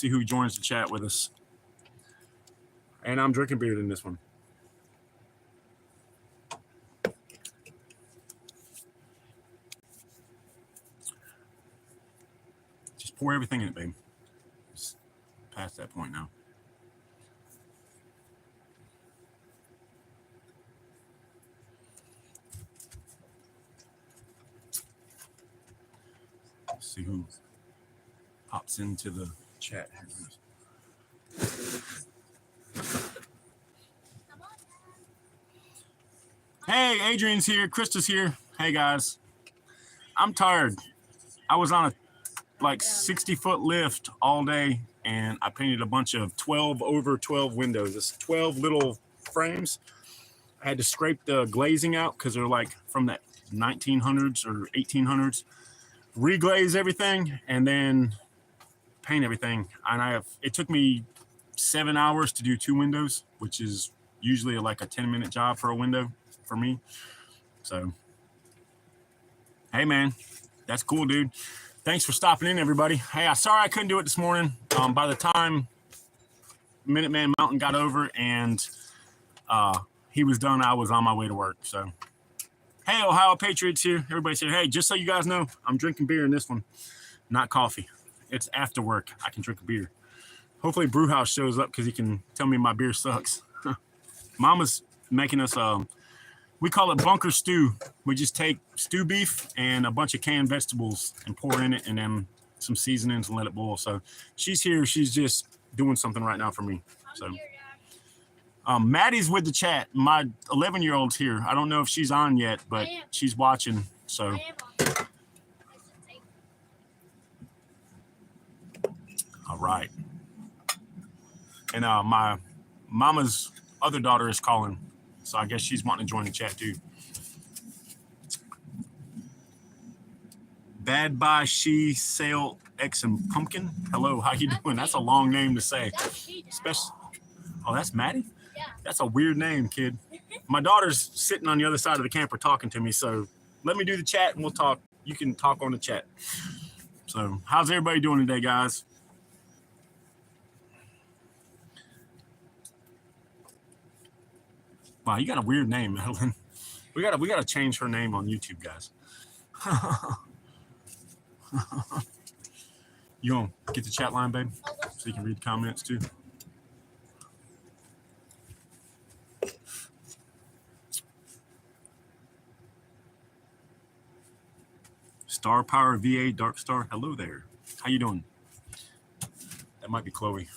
see who joins the chat with us. And I'm drinking beer in this one. Just pour everything in it, babe. It's past that point now. Let's see who pops into the chat. Hey, Adrian's here. Krista's here. Hey, guys. I'm tired. I was on a 60-foot lift all day, and I painted a bunch of 12 over 12 windows. It's 12 little frames. I had to scrape the glazing out because they're from that 1900s or 1800s. Reglaze everything and then paint everything. And it took me 7 hours to do 2 windows, which is usually a 10-minute job for a window for me. So, hey man, that's cool, dude. Thanks for stopping in, everybody. Hey, I'm sorry I couldn't do it this morning. By the time Minuteman Mountain got over and he was done, I was on my way to work. So, hey, Ohio Patriots here. Everybody said, hey, just so you guys know, I'm drinking beer in this one, not coffee. It's after work. I can drink a beer. Hopefully Brewhouse shows up because he can tell me my beer sucks. Mama's making us, we call it bunker stew. We just take stew beef and a bunch of canned vegetables and pour in it and then some seasonings and let it boil. So she's here. She's just doing something right now for me. So Maddie's with the chat. My 11-year-old's here. I don't know if she's on yet, but she's watching. So all right. And my mama's other daughter is calling. So I guess she's wanting to join the chat too. Bad by She Sail X and Pumpkin. Hello, how you doing? That's a long name to say. Especially, oh, that's Maddie? Yeah. That's a weird name, kid. My daughter's sitting on the other side of the camper talking to me, so let me do the chat and we'll talk. You can talk on the chat. So how's everybody doing today, guys? Wow, you got a weird name, Madeline. We gotta change her name on YouTube, guys. You want to get the chat line, babe, so you can read comments too. Star Power VA Dark Star. Hello there. How you doing? That might be Chloe.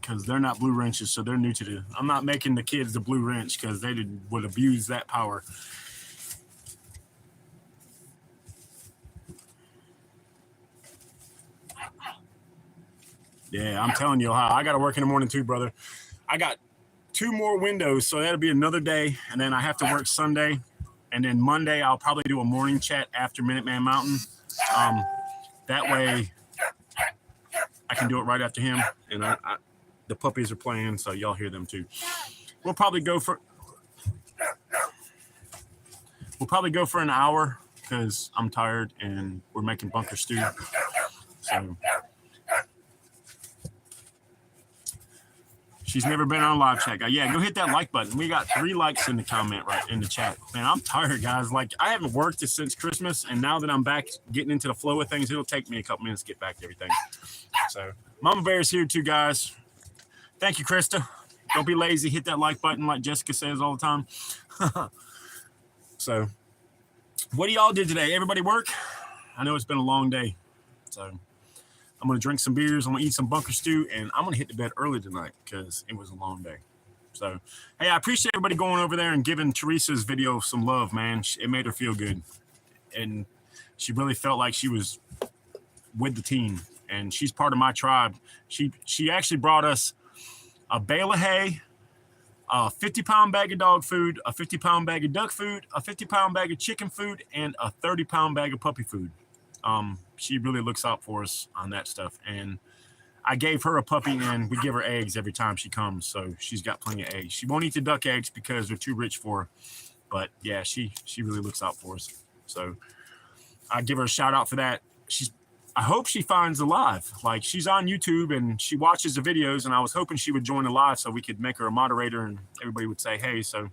Because they're not blue wrenches, so they're new to the. I'm not making the kids the blue wrench because they would abuse that power. Yeah, I'm telling you, Ohio, I got to work in the morning too, brother. I got 2 more windows, so that'll be another day, and then I have to work Sunday, and then Monday I'll probably do a morning chat after Minuteman Mountain. That way I can do it right after him, and the puppies are playing, so y'all hear them too. We'll probably go for an hour because I'm tired and we're making bunker stew. So she's never been on a live chat. Yeah, go hit that like button. We got 3 likes in the comment right in the chat. Man, I'm tired, guys. I haven't worked since Christmas, and now that I'm back getting into the flow of things, it'll take me a couple minutes to get back to everything. So Mama Bear's here too, guys. Thank you, Krista. Don't be lazy. Hit that like button like Jessica says all the time. So what do y'all do today? Everybody work? I know it's been a long day. So I'm going to drink some beers. I'm going to eat some bunker stew, and I'm going to hit the bed early tonight because it was a long day. So, hey, I appreciate everybody going over there and giving Teresa's video some love, man. It made her feel good. And she really felt like she was with the team, and she's part of my tribe. She actually brought us a bale of hay, a 50-pound bag of dog food, a 50-pound bag of duck food, a 50-pound bag of chicken food, and a 30-pound bag of puppy food. She really looks out for us on that stuff. And I gave her a puppy, and we give her eggs every time she comes. So she's got plenty of eggs. She won't eat the duck eggs because they're too rich for her. But yeah, she really looks out for us. So I give her a shout out for that. I hope she finds the live. Like, she's on YouTube and she watches the videos, and I was hoping she would join the live so we could make her a moderator and everybody would say, hey. So,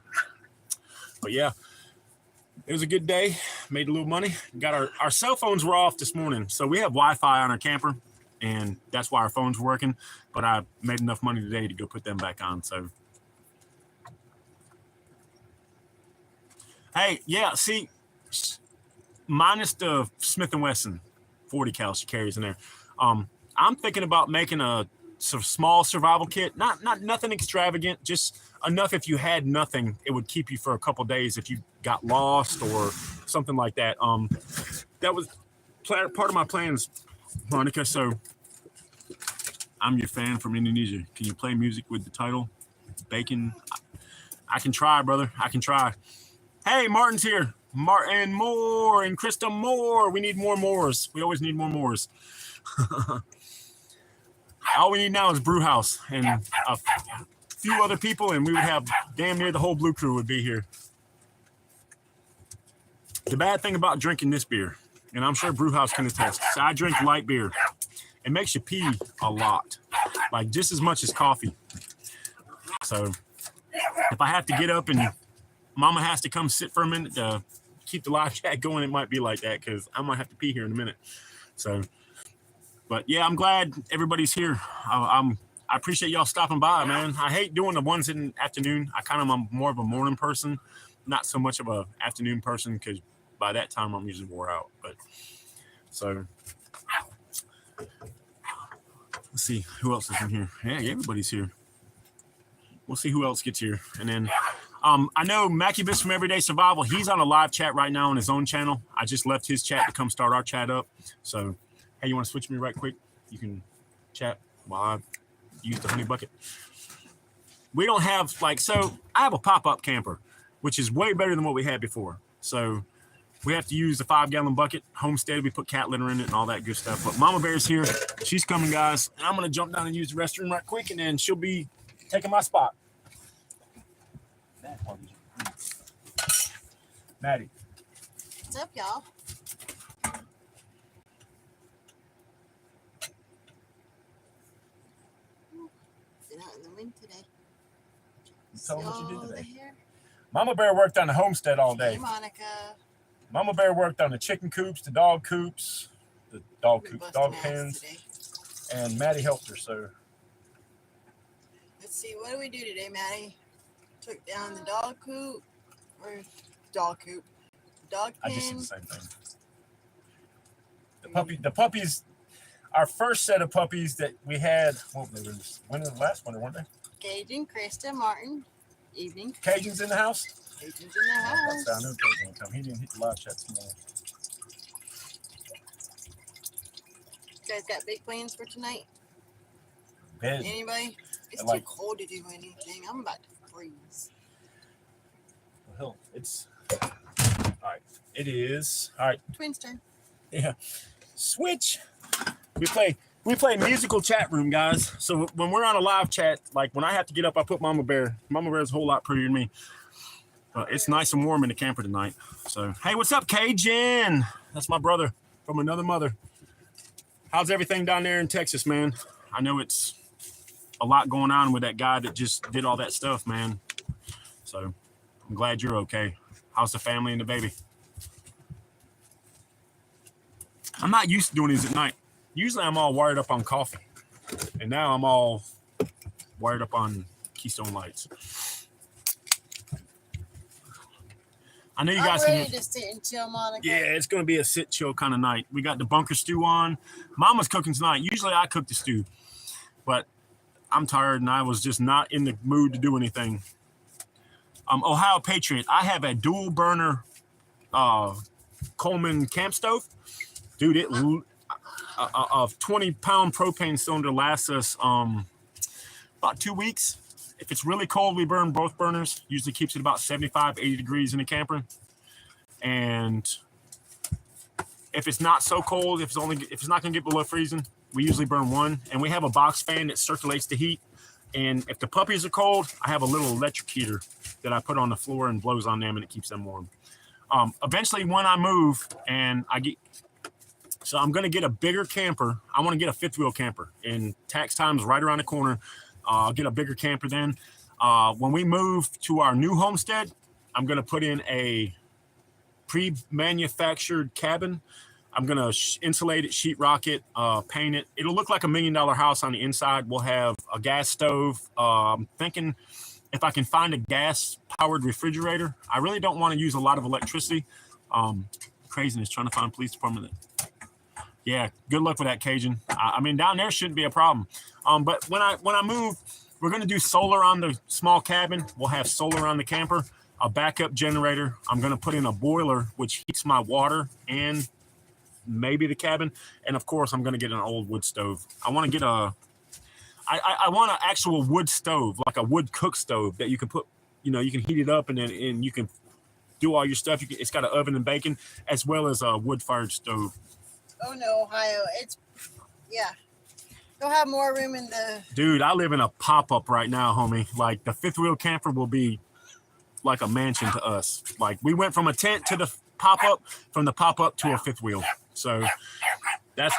but yeah, it was a good day. Made a little money. Got our cell phones were off this morning. So we have Wi-Fi on our camper, and that's why our phones were working. But I made enough money today to go put them back on. So, hey, yeah, see, minus the Smith & Wesson 40 cal she carries in there. I'm thinking about making a small survival kit, not nothing extravagant, just enough if you had nothing, it would keep you for a couple days if you got lost or something like that. That was part of my plans, Monica. So I'm your fan from Indonesia. Can you play music with the title? Bacon. I can try, brother. I can try. Hey, Martin's here. Martin Moore and Krista Moore. We need more Moores. We always need more Moores. All we need now is brew house and a few other people, and we would have damn near the whole Blue Crew would be here. The bad thing about drinking this beer, and I'm sure brew house can attest, so I drink light beer. It makes you pee a lot, like just as much as coffee. So if I have to get up and Mama has to come sit for a minute to keep the live chat going, it might be like that because I might have to pee here in a minute. So, but yeah, I'm glad everybody's here. I appreciate y'all stopping by, man. I hate doing the ones in the afternoon. I kind of am more of a morning person, not so much of a afternoon person because by that time I'm usually wore out. But so let's see who else is in here. Yeah, everybody's here. We'll see who else gets here, and then. I know Macubus from Everyday Survival. He's on a live chat right now on his own channel. I just left his chat to come start our chat up. So, hey, you want to switch me right quick? You can chat while I use the honey bucket. We don't have, so I have a pop-up camper, which is way better than what we had before. So, we have to use the 5-gallon bucket. Homestead, we put cat litter in it and all that good stuff. But Mama Bear's here. She's coming, guys. And I'm going to jump down and use the restroom right quick, and then she'll be taking my spot. Maddie. What's up, y'all? Been out in the wind today. Tell them what you did today. Mama Bear worked on the homestead all day. Hey, Monica. Mama Bear worked on the chicken coops, the dog coops, dog pens, today. And Maddie helped her. So let's see, what do we do today, Maddie? Took down the dog coop or dog coop, dog pen. I just did the same thing. The puppies, our first set of puppies that we had. Well, they were when the last winter, weren't they? Cajun, Krista, Martin, evening. Cajun's in the house. Cajun's in the house. I knew Cajun would come. He didn't hit the live chat this morning. You guys got big plans for tonight? Bed. Anybody? It's too cold to do anything. I'm about to freeze. Well, it's all right. It is all right. Twins turn. Yeah. Switch. We play musical chat room, guys. So when we're on a live chat, like when I have to get up, I put Mama Bear. Mama Bear's a whole lot prettier than me. But it's nice and warm in the camper tonight. So hey, what's up, Cajun? That's my brother from another mother. How's everything down there in Texas, man? I know it's a lot going on with that guy that just did all that stuff, man. So I'm glad you're okay. How's the family and the baby? I'm not used to doing these at night. Usually I'm all wired up on coffee. And now I'm all wired up on Keystone Lights. I know you guys I'm ready to sit and chill, Monica. Yeah, it's going to be a sit, chill kind of night. We got the bunker stew on. Mama's cooking tonight. Usually I cook the stew. But I'm tired and I was just not in the mood to do anything. Ohio Patriot. I have a dual burner Coleman camp stove. Dude, a 20-pound propane cylinder lasts us about 2 weeks. If it's really cold, we burn both burners. Usually keeps it about 75, 80 degrees in the camper. And if it's not so cold, if it's not going to get below freezing, we usually burn one. And we have a box fan that circulates the heat. And if the puppies are cold, I have a little electric heater that I put on the floor and blows on them, and it keeps them warm. Eventually, when I move and I So I'm going to get a bigger camper. I want to get a fifth wheel camper, and tax time's right around the corner. I'll get a bigger camper then. When we move to our new homestead, I'm going to put in a pre-manufactured cabin. I'm going to insulate it, sheetrock it, paint it. It'll look like $1 million house on the inside. We'll have a gas stove. I'm thinking if I can find a gas-powered refrigerator. I really don't want to use a lot of electricity. Craziness, trying to find police department. Yeah, good luck with that, Cajun. I mean, down there shouldn't be a problem. But when I move, we're going to do solar on the small cabin. We'll have solar on the camper, a backup generator. I'm going to put in a boiler, which heats my water and maybe the cabin. And, of course, I'm going to get an old wood stove. I want to get I want an actual wood stove, like a wood cook stove that you can put, you can heat it up and you can do all your stuff. It's got an oven and bacon, as well as a wood-fired stove. Oh no, Ohio! You'll have more room in the. Dude, I live in a pop-up right now, homie. Like the fifth wheel camper will be like a mansion to us. Like we went from a tent to the pop-up, from the pop-up to a fifth wheel. So that's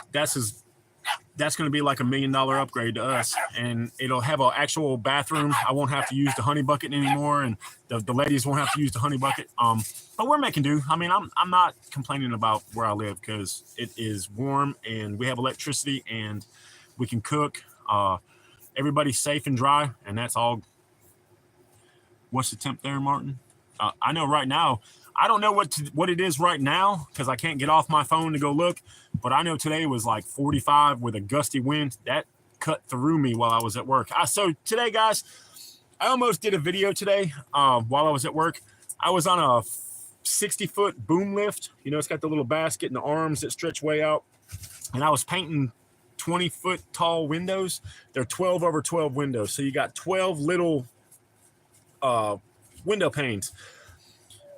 going to be like $1 million upgrade to us, and it'll have an actual bathroom. I won't have to use the honey bucket anymore, and the ladies won't have to use the honey bucket. But we're making do. I mean, I'm not complaining about where I live because it is warm and we have electricity and we can cook. Everybody's safe and dry, and that's all. What's the temp there, Martin? I know right now. I don't know what it is right now because I can't get off my phone to go look, but I know today was like 45 with a gusty wind. That cut through me while I was at work. So today, guys, I almost did a video today while I was at work. I was on a 60-foot boom lift. It's got the little basket and the arms that stretch way out, and I was painting 20-foot tall windows. They're 12 over 12 windows, so you got 12 little window panes.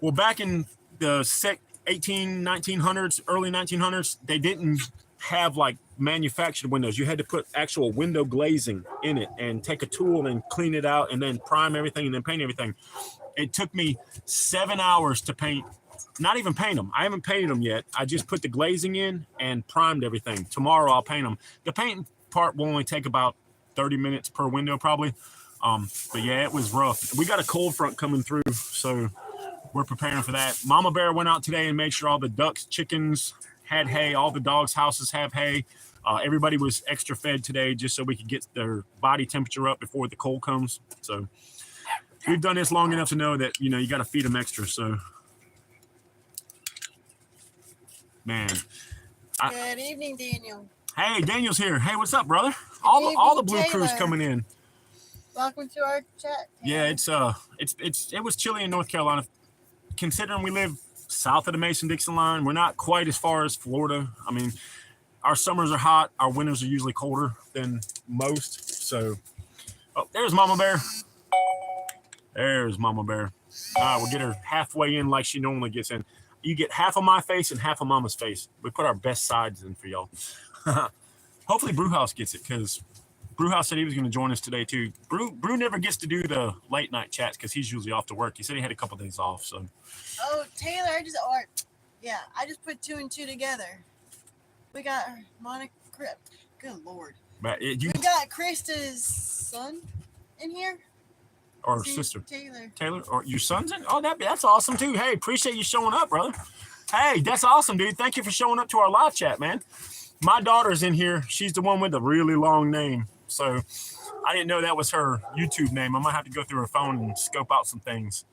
Well, back in the 1900s, early 1900s, they didn't have like manufactured windows. You had to put actual window glazing in it and take a tool and clean it out and then prime everything and then paint everything. It took me 7 hours to paint, not even paint them. I haven't painted them yet. I just put the glazing in and primed everything. Tomorrow I'll paint them. The painting part will only take about 30 minutes per window probably. But yeah, it was rough. We got a cold front coming through, so we're preparing for that. Mama Bear went out today and made sure all the ducks, chickens had hay. All the dogs' houses have hay. Everybody was extra fed today just so we could get their body temperature up before the cold comes. So we've done this long enough to know that, you got to feed them extra. So, man. Good evening, Daniel. Hey, Daniel's here. Hey, what's up, brother? All the blue crew's coming in. Welcome to our chat. Yeah, it was chilly in North Carolina. Considering we live south of the Mason-Dixon line, we're not quite as far as Florida. I mean, our summers are hot. Our winters are usually colder than most. So, there's Mama Bear. There's Mama Bear. All right, we'll get her halfway in like she normally gets in. You get half of my face and half of Mama's face. We put our best sides in for y'all. Hopefully Brewhouse gets it because Brewhouse said he was going to join us today too. Brew never gets to do the late night chats because he's usually off to work. He said he had a couple days off. So. Oh, Taylor, I just put 2 and 2 together. We got Monica. Good Lord. But we got Krista's son in here. Or sister. Taylor. Or your son's in? Oh, that's awesome too. Hey, appreciate you showing up, brother. Hey, that's awesome, dude. Thank you for showing up to our live chat, man. My daughter's in here. She's the one with the really long name. So I didn't know that was her YouTube name. I might have to go through her phone and scope out some things.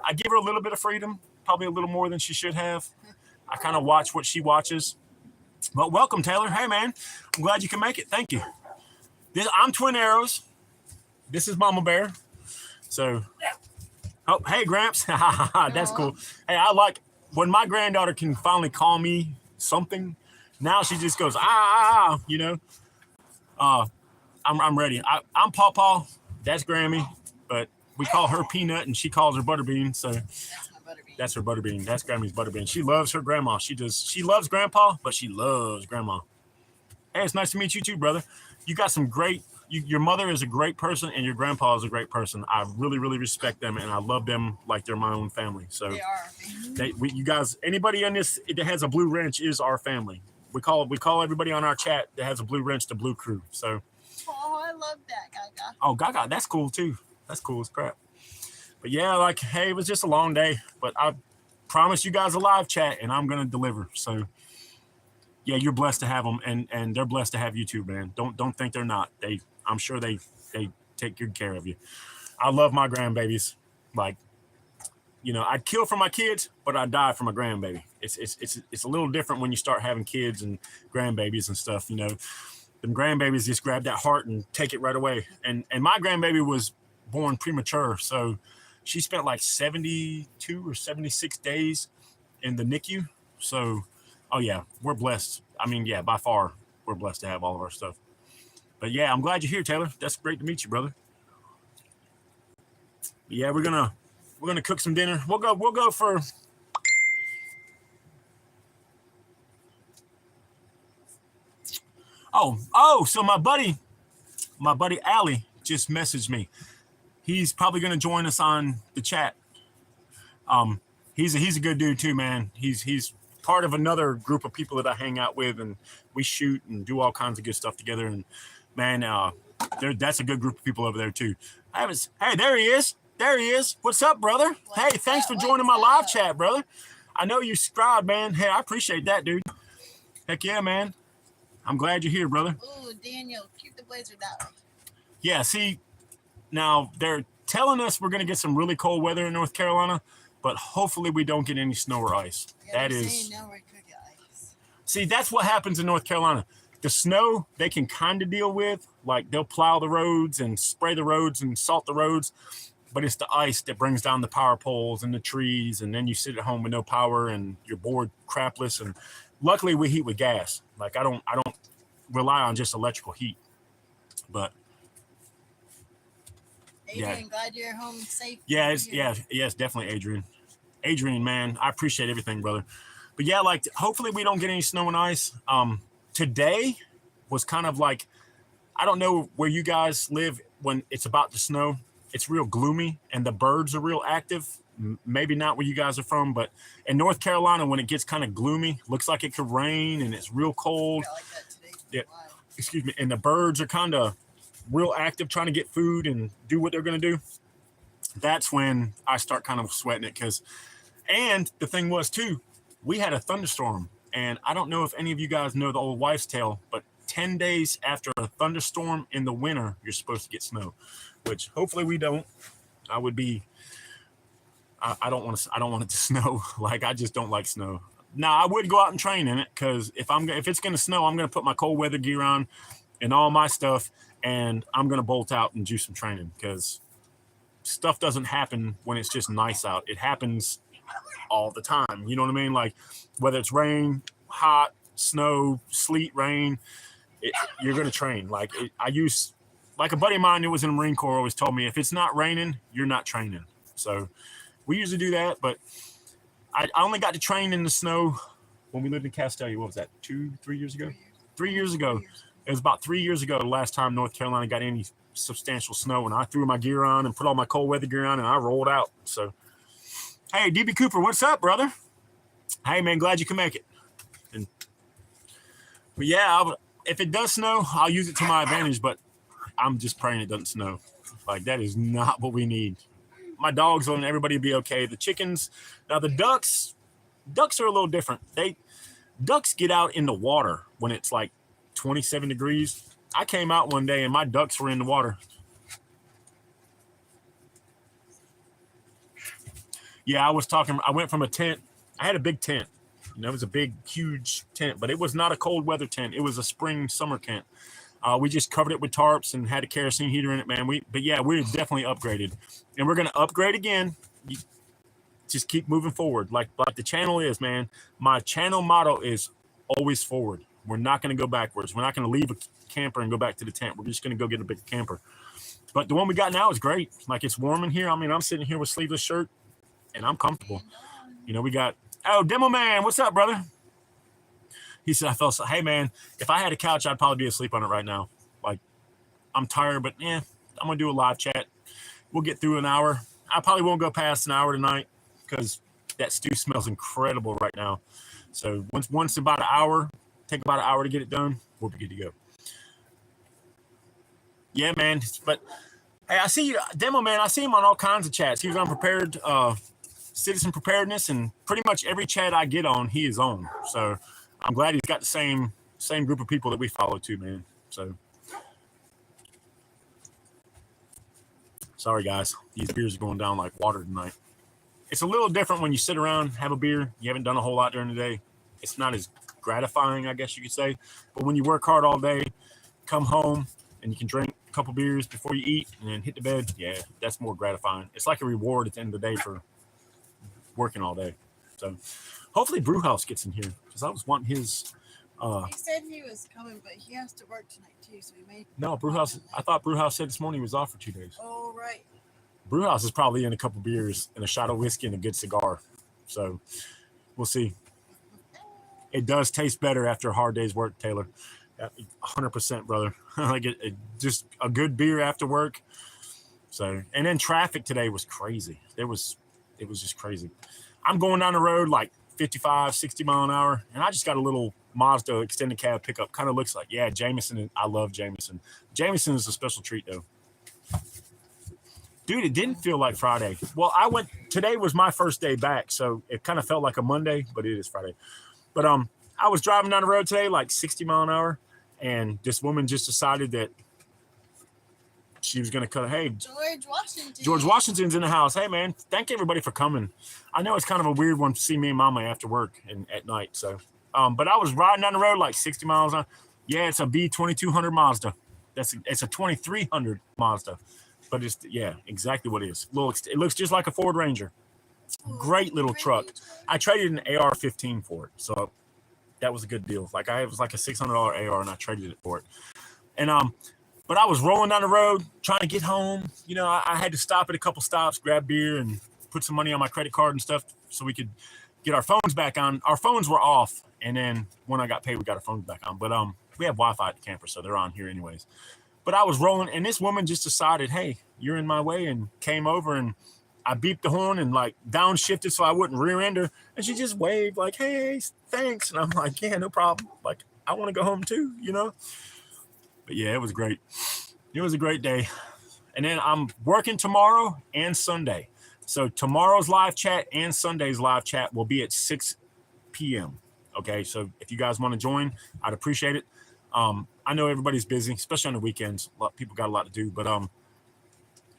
I give her a little bit of freedom, probably a little more than she should have. I kind of watch what she watches. But welcome, Taylor. Hey, man. I'm glad you can make it. Thank you. I'm Twin Arrows. This is Mama Bear. So, hey, Gramps. That's cool. Hey, I like when my granddaughter can finally call me something. Now she just goes, I'm ready. I'm Pawpaw. That's Grammy. But we call her Peanut and she calls her Butterbean. So that's her Butterbean. That's Grammy's Butterbean. She loves her grandma. She loves Grandpa, but she loves Grandma. Hey, it's nice to meet you too, brother. You got some great, your mother is a great person and your grandpa is a great person. I really, really respect them and I love them like they're my own family. So they are. You guys, anybody in this that has a blue ranch is our family. We call everybody on our chat that has a blue wrench the Blue Crew. So. Oh, I love that, Gaga. Oh, Gaga, that's cool too. That's cool as crap. But yeah, like, hey, it was just a long day, but I promise you guys a live chat, and I'm gonna deliver. So yeah, you're blessed to have them, and they're blessed to have you too, man. Don't think they're not. I'm sure they take good care of you. I love my grandbabies. Like, you know, I'd kill for my kids, but I'd die for my grandbaby. It's a little different when you start having kids and grandbabies and stuff. You know, them grandbabies just grab that heart and take it right away. And my grandbaby was born premature, so she spent like 72 or 76 days in the NICU. So, oh yeah, we're blessed. I mean, yeah, by far, we're blessed to have all of our stuff. But yeah, I'm glad you're here, Taylor. That's great to meet you, brother. But yeah, we're gonna cook some dinner. We'll go for. So my buddy Allie just messaged me. He's probably gonna join us on the chat. He's a good dude too, man. He's part of another group of people that I hang out with, and we shoot and do all kinds of good stuff together. And man, that's a good group of people over there too. Hey, there he is. There he is. What's up, brother? Hey, thanks for joining my live chat, brother. I know you subscribed, man. Hey, I appreciate that, dude. Heck yeah, man. I'm glad you're here, brother. Ooh, Daniel, keep the blazer that way. Yeah, see, now they're telling us we're going to get some really cold weather in North Carolina, but hopefully we don't get any snow or ice. Yeah, that is. No, we're cooking ice. See, that's what happens in North Carolina. The snow they can kind of deal with, like they'll plow the roads and spray the roads and salt the roads, but it's the ice that brings down the power poles and the trees, and then you sit at home with no power and you're bored crapless. And luckily we heat with gas. Like I don't rely on just electrical heat. But Adrian, glad you're home safe. Yeah, it's definitely Adrian. Adrian, man, I appreciate everything, brother. But yeah, like hopefully we don't get any snow and ice. Today was kind of like, I don't know where you guys live when it's about to snow. It's real gloomy and the birds are real active. Maybe not where you guys are from, but in North Carolina, when it gets kind of gloomy, looks like it could rain and it's real cold. I like that today. Yeah, wow. Excuse me. And the birds are kind of real active trying to get food and do what they're going to do. That's when I start kind of sweating it and the thing was too, we had a thunderstorm, and I don't know if any of you guys know the old wives' tale, but 10 days after a thunderstorm in the winter, you're supposed to get snow, which hopefully we don't. I don't want it to snow. Like, I just don't like snow. Now I would go out and train in it, because if it's going to snow, I'm going to put my cold weather gear on and all my stuff, and I'm going to bolt out and do some training, because stuff doesn't happen when it's just nice out. It happens all the time. You know what I mean? Like, whether it's rain, hot, snow, sleet, rain, you're going to train. Like, like a buddy of mine who was in the Marine Corps always told me, if it's not raining, you're not training. So we usually do that, but I only got to train in the snow when we lived in Castelia. What was that, 3 years ago? 3 years ago. It was about 3 years ago, the last time North Carolina got any substantial snow, and I threw my gear on and put all my cold weather gear on, and I rolled out. So, hey, DB Cooper, what's up, brother? Hey, man, glad you can make it. But yeah, if it does snow, I'll use it to my advantage, but I'm just praying it doesn't snow. Like, that is not what we need. My dogs and everybody will be okay. The chickens, now the ducks are a little different. Ducks get out in the water when it's like 27 degrees. I came out one day and my ducks were in the water. Yeah, I went from a tent. I had a big tent. You know, it was a big, huge tent, but it was not a cold weather tent. It was a spring, summer tent. We just covered it with tarps and had a kerosene heater in it, man. We're definitely upgraded, and we're going to upgrade again. Just keep moving forward. Like the channel is, man. My channel motto is always forward. We're not going to go backwards. We're not going to leave a camper and go back to the tent. We're just going to go get a big camper. But the one we got now is great. Like, it's warm in here. I mean, I'm sitting here with sleeveless shirt and I'm comfortable. You know, we got, Demo Man, what's up, brother? He said, hey man, if I had a couch, I'd probably be asleep on it right now. Like, I'm tired, but I'm going to do a live chat. We'll get through an hour. I probably won't go past an hour tonight, because that stew smells incredible right now. So once about an hour, Take about an hour to get it done. We'll be good to go. Yeah, man. But hey, I see you, Demo Man. I see him on all kinds of chats. He was on prepared, citizen preparedness, and pretty much every chat I get on, he is on. So I'm glad he's got the same group of people that we follow too, man. So sorry, guys. These beers are going down like water tonight. It's a little different when you sit around, have a beer. You haven't done a whole lot during the day. It's not as gratifying, I guess you could say. But when you work hard all day, come home, and you can drink a couple beers before you eat and then hit the bed, yeah, that's more gratifying. It's like a reward at the end of the day for working all day. So hopefully Brewhouse gets in here because I was wanting his. He said he was coming, but he has to work tonight too, so he may. No, Brewhouse. I thought Brewhouse said this morning he was off for 2 days. Oh, right. Brewhouse is probably in a couple beers and a shot of whiskey and a good cigar. So we'll see. It does taste better after a hard day's work, Taylor. 100%, brother. Like it just a good beer after work. So, and then traffic today was crazy. It was just crazy. I'm going down the road like 55, 60 mile an hour, and I just got a little Mazda extended cab pickup. Kind of looks like, yeah, Jameson. I love Jameson. Jameson is a special treat, though. Dude, it didn't feel like Friday. Well, today was my first day back, so it kind of felt like a Monday, but it is Friday. But I was driving down the road today like 60 mile an hour, and this woman just decided that she was going to cut. Hey, George Washington's in the house. Hey, man, thank everybody for coming. I know it's kind of a weird one to see me and Mama after work and at night. So, but I was riding down the road like 60 miles an hour. Yeah, it's a B2200 Mazda. It's a 2300 Mazda. But it's, yeah, exactly what it is. It looks just like a Ford Ranger. Great little truck. I traded an AR-15 for it, so that was a good deal. Like it was like a $600 AR, and I traded it for it. And but I was rolling down the road trying to get home. You know, I had to stop at a couple stops, grab beer, and put some money on my credit card and stuff so we could get our phones back on. Our phones were off, and then when I got paid, we got our phones back on. But we have Wi-Fi at the camper, so they're on here anyways. But I was rolling, and this woman just decided, hey, you're in my way, and came over, and I beeped the horn and, like, downshifted so I wouldn't rear-end her, and she just waved, like, hey, thanks. And I'm like, yeah, no problem. Like, I want to go home too, you know? But, yeah, it was great. It was a great day. And then I'm working tomorrow and Sunday. So tomorrow's live chat and Sunday's live chat will be at 6 p.m., okay? So if you guys want to join, I'd appreciate it. I know everybody's busy, especially on the weekends. A lot of people got a lot to do, but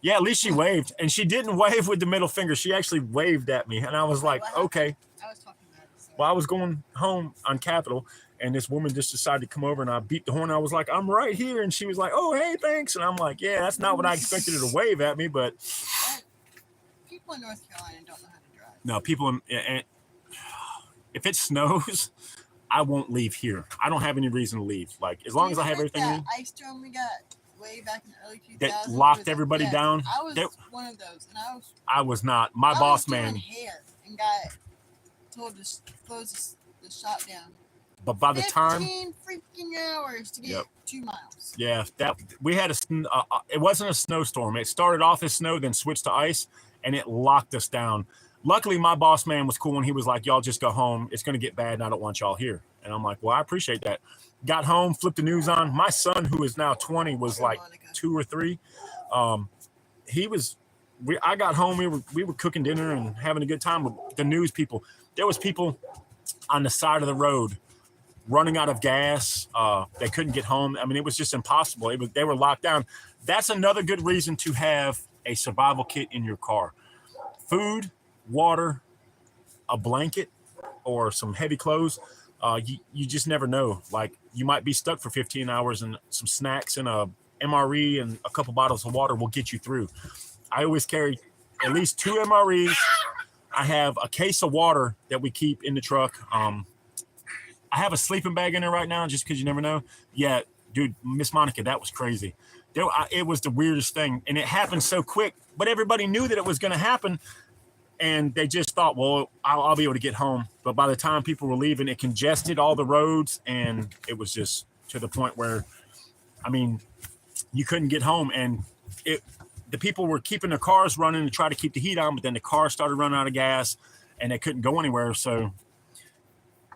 yeah, at least she waved, and she didn't wave with the middle finger. She actually waved at me, and I was like, okay. I was talking about it. So. Well, I was going home on Capitol, and this woman just decided to come over, and I beat the horn. I was like, I'm right here, and she was like, oh, hey, thanks. And I'm like, yeah, that's not what I expected her to wave at me, but people in North Carolina don't know how to drive. No, and if it snows, I won't leave here. I don't have any reason to leave. Like, as long as I have everything. That ice storm we got way back in the early 2000s. That locked everybody down. I was one of those, and I was not. My boss man. Hair and got told to close the shop down. But by the time 15 freaking hours to get 2 miles. Yeah, we had it wasn't a snowstorm. It started off as snow, then switched to ice, and it locked us down. Luckily, my boss man was cool, and he was like, y'all just go home. It's going to get bad, and I don't want y'all here. And I'm like, well, I appreciate that. Got home, flipped the news on. My son, who is now 20, was like 2 or 3. I got home. We were cooking dinner and having a good time with the news people. There was people on the side of the road running out of gas. They couldn't get home. I mean, it was just impossible. They were locked down. That's another good reason to have a survival kit in your car. Food, water, a blanket, or some heavy clothes. You just never know. Like, you might be stuck for 15 hours, and some snacks and a MRE and a couple bottles of water will get you through. I always carry at least 2 MREs. I have a case of water that we keep in the truck. I have a sleeping bag in there right now just because you never know. Yeah, dude, Miss Monica, that was crazy. It was the weirdest thing, and it happened so quick, but everybody knew that it was going to happen. And they just thought, well, I'll be able to get home. But by the time people were leaving, it congested all the roads. And it was just to the point where, I mean, you couldn't get home. And the people were keeping their cars running to try to keep the heat on. But then the car started running out of gas, and they couldn't go anywhere. So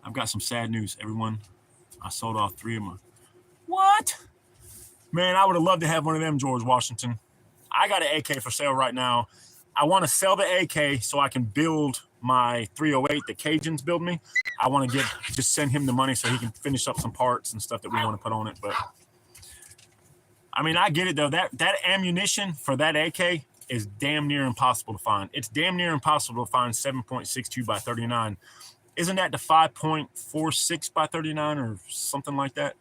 I've got some sad news, everyone. I sold off 3 of them. What? Man, I would have loved to have one of them, George Washington. I got an AK for sale right now. I want to sell the AK so I can build my 308 that Cajun's build me. I want to just send him the money so he can finish up some parts and stuff that we want to put on it. But I mean, I get it though. That ammunition for that AK is damn near impossible to find. It's damn near impossible to find 7.62 by 39. Isn't that the 5.46 by 39 or something like that?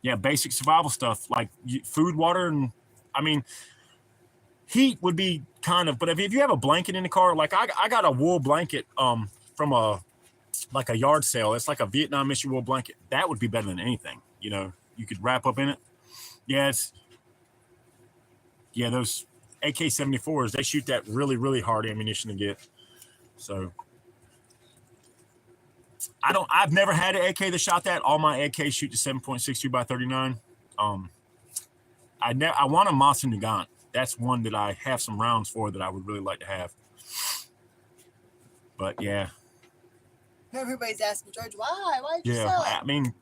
Yeah, basic survival stuff like food, water, and I mean, heat would be kind of. But if you have a blanket in the car, like I got a wool blanket from a yard sale. It's like a Vietnam issue wool blanket. That would be better than anything. You know, you could wrap up in it. Yeah, those AK-74s, they shoot that really, really hard ammunition to get. So I've never had an AK that shot that. All my AKs shoot to 7.62 by 39. I want a Moss and Nagant. That's one that I have some rounds for that I would really like to have. But yeah. Everybody's asking George, why? Why'd you sell it? I mean,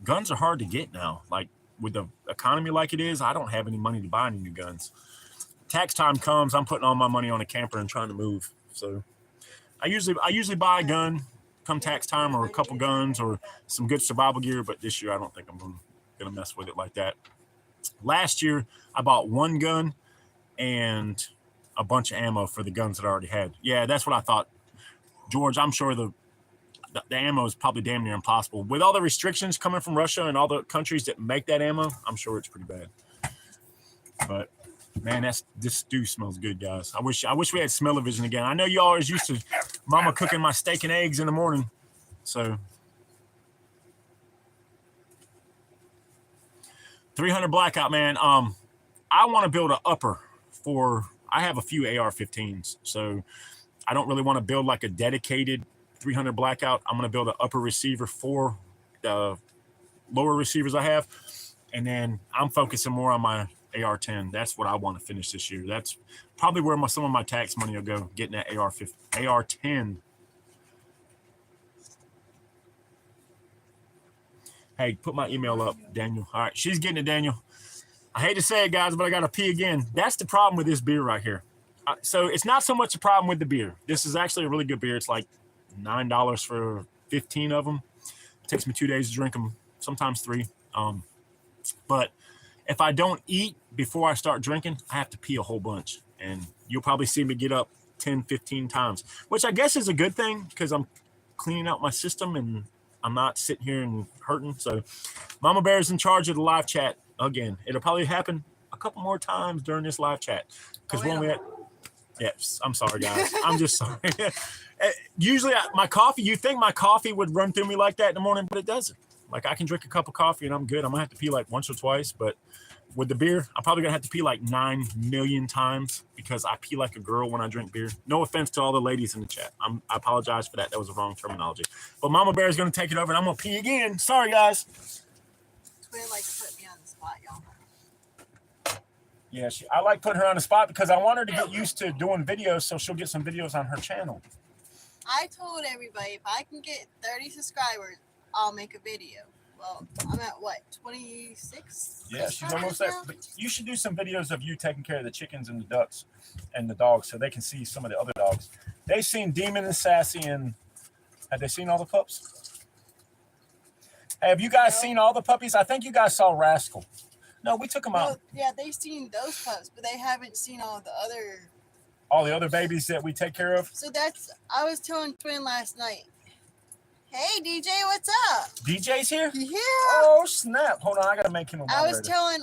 guns are hard to get now. Like with the economy like it is, I don't have any money to buy any new guns. Tax time comes, I'm putting all my money on a camper and trying to move. So I usually buy a gun come tax time, or a couple guns or some good survival gear. But this year, I don't think I'm gonna mess with it like that. Last year, I bought one gun and a bunch of ammo for the guns that I already had. Yeah, that's what I thought. George, I'm sure the ammo is probably damn near impossible. With all the restrictions coming from Russia and all the countries that make that ammo, I'm sure it's pretty bad. But man, this stew smells good, guys. I wish we had smell-o-vision again. I know y'all always used to Mama cooking my steak and eggs in the morning. So 300 blackout, man. I want to build an upper I have a few AR-15s, so I don't really want to build like a dedicated 300 blackout. I'm going to build an upper receiver for the lower receivers I have. And then I'm focusing more on my AR-10. That's what I want to finish this year. That's probably where some of my tax money will go, getting that AR-10. Hey, put my email up, Daniel. All right, she's getting it, Daniel. I hate to say it, guys, but I got to pee again. That's the problem with this beer right here. So it's not so much a problem with the beer. This is actually a really good beer. It's like $9 for 15 of them. It takes me 2 days to drink them, sometimes 3. But if I don't eat before I start drinking, I have to pee a whole bunch. And you'll probably see me get up 10, 15 times, which I guess is a good thing because I'm cleaning out my system and I'm not sitting here and hurting. So Mama Bear is in charge of the live chat again. It'll probably happen a couple more times during this live chat. Because when we yes, I'm sorry, guys. I'm just sorry. Usually my coffee, you think my coffee would run through me like that in the morning, but it doesn't. Like I can drink a cup of coffee and I'm good. I'm gonna have to pee like once or twice, but with the beer, I'm probably gonna have to pee like 9 million times because I pee like a girl when I drink beer. No offense to all the ladies in the chat. I apologize for that. That was the wrong terminology. But Mama Bear is gonna take it over and I'm gonna pee again. Sorry, guys. Twin likes to put me on the spot, y'all. Yeah, I like putting her on the spot because I want her to get used to doing videos so she'll get some videos on her channel. I told everybody if I can get 30 subscribers, I'll make a video. Well, I'm at what, 26? Yeah, she's almost there. But you should do some videos of you taking care of the chickens and the ducks and the dogs so they can see some of the other dogs. They've seen Demon and Sassy, and have they seen all the pups? Hey, have you guys seen all the puppies? I think you guys saw Rascal. No, we took them out. Yeah, they've seen those pups, but they haven't seen all the other babies that we take care of. So I was telling Twin last night. Hey, DJ, what's up? DJ's here? Yeah. Oh, snap. Hold on, I got to make him a moderator. I was telling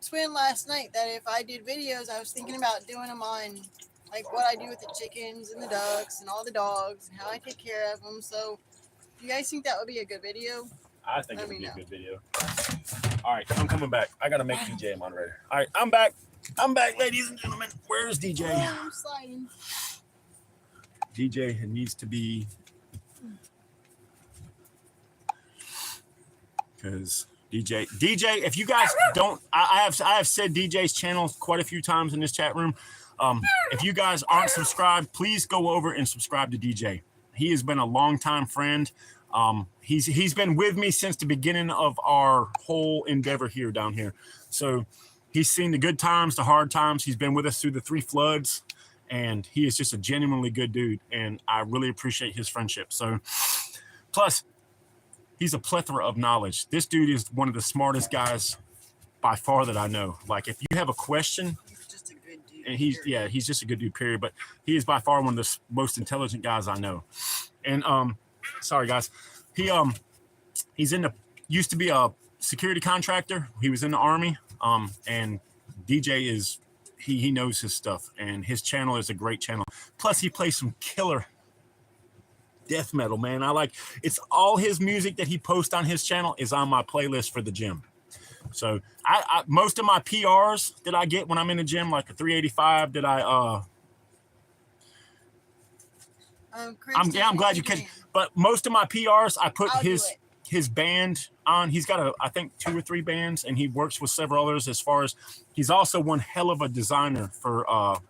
Twin last night that if I did videos, I was thinking about doing them on like what I do with the chickens and the ducks and all the dogs and how I take care of them. So do you guys think that would be a good video? I think it would be a good video. All right, I'm coming back. I got to make DJ a moderator. All right, I'm back. I'm back, ladies and gentlemen. Where's DJ? Oh, I'm sliding. DJ needs to be, because DJ, if you guys don't, I have said DJ's channel quite a few times in this chat room. If you guys aren't subscribed, please go over and subscribe to DJ. he has been a longtime friend. He's been with me since the beginning of our whole endeavor here down here. So he's seen the good times, the hard times. He's been with us through the 3 floods, and he is just a genuinely good dude. And I really appreciate his friendship. So plus, he's a plethora of knowledge. This dude is one of the smartest guys by far that I know. Like, if you have a question, He's just a good dude. and he's just a good dude, period. But he is by far one of the most intelligent guys I know. And sorry guys, he's used to be a security contractor. He was in the Army. And DJ is he knows his stuff, and his channel is a great channel. Plus, he plays some killer death metal, man. It's all his music that he posts on his channel is on my playlist for the gym. So I most of my PRs that I get when I'm in the gym, like the 385 that I'm glad you catch. But most of my PRs, I put his band on. He's got I think 2 or 3 bands, and he works with several others. As far as he's also one hell of a designer for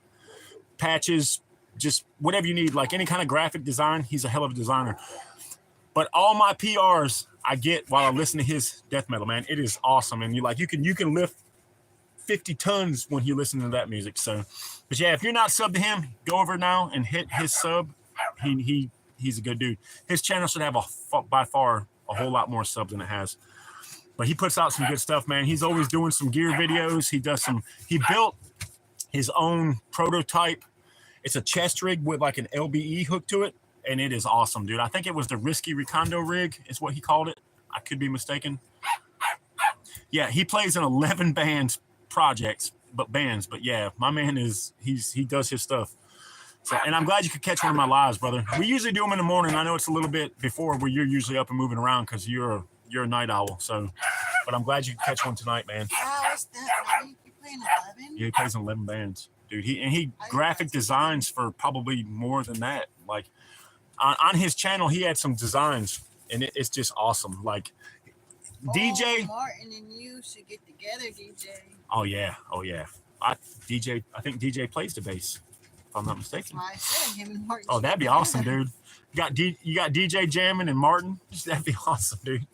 patches, just whatever you need, like any kind of graphic design. He's a hell of a designer. But all my PRs I get while I listen to his death metal, man. It is awesome, and you can lift 50 tons when you listen to that music. So, but yeah, if you're not subbed to him, go over now and hit his sub. He's a good dude. His channel should have by far a whole lot more subs than it has. But he puts out some good stuff, man. He's always doing some gear videos. He built his own prototype. It's a chest rig with like an LBE hook to it, and it is awesome, dude. I think it was the Risky Recondo rig is what he called it. I could be mistaken. Yeah, he plays in 11 bands. But yeah, my man he does his stuff. So, and I'm glad you could catch one of my lives, brother. We usually do them in the morning. I know it's a little bit before where you're usually up and moving around because you're a night owl. So, but I'm glad you could catch one tonight, man. Wow, what's that? You playing 11? Yeah, he plays in 11 bands, dude. He graphic designs for probably more than that. Like on his channel, he had some designs, and it's just awesome. Like DJ Martin and you should get together, DJ. Oh yeah. I think DJ plays the bass, if I'm not mistaken. I said him and Martin. Oh, that'd be awesome, dude. You got DJ jamming and Martin. That'd be awesome, dude.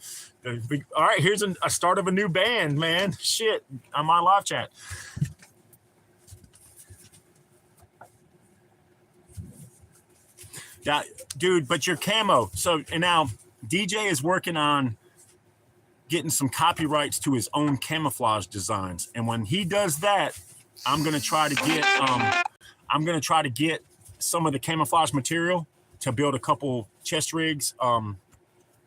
All right, here's a start of a new band, man. Shit, on my live chat. Yeah, dude, but your camo. So, and now DJ is working on getting some copyrights to his own camouflage designs. And when he does that, I'm going to try to get some of the camouflage material to build a couple chest rigs.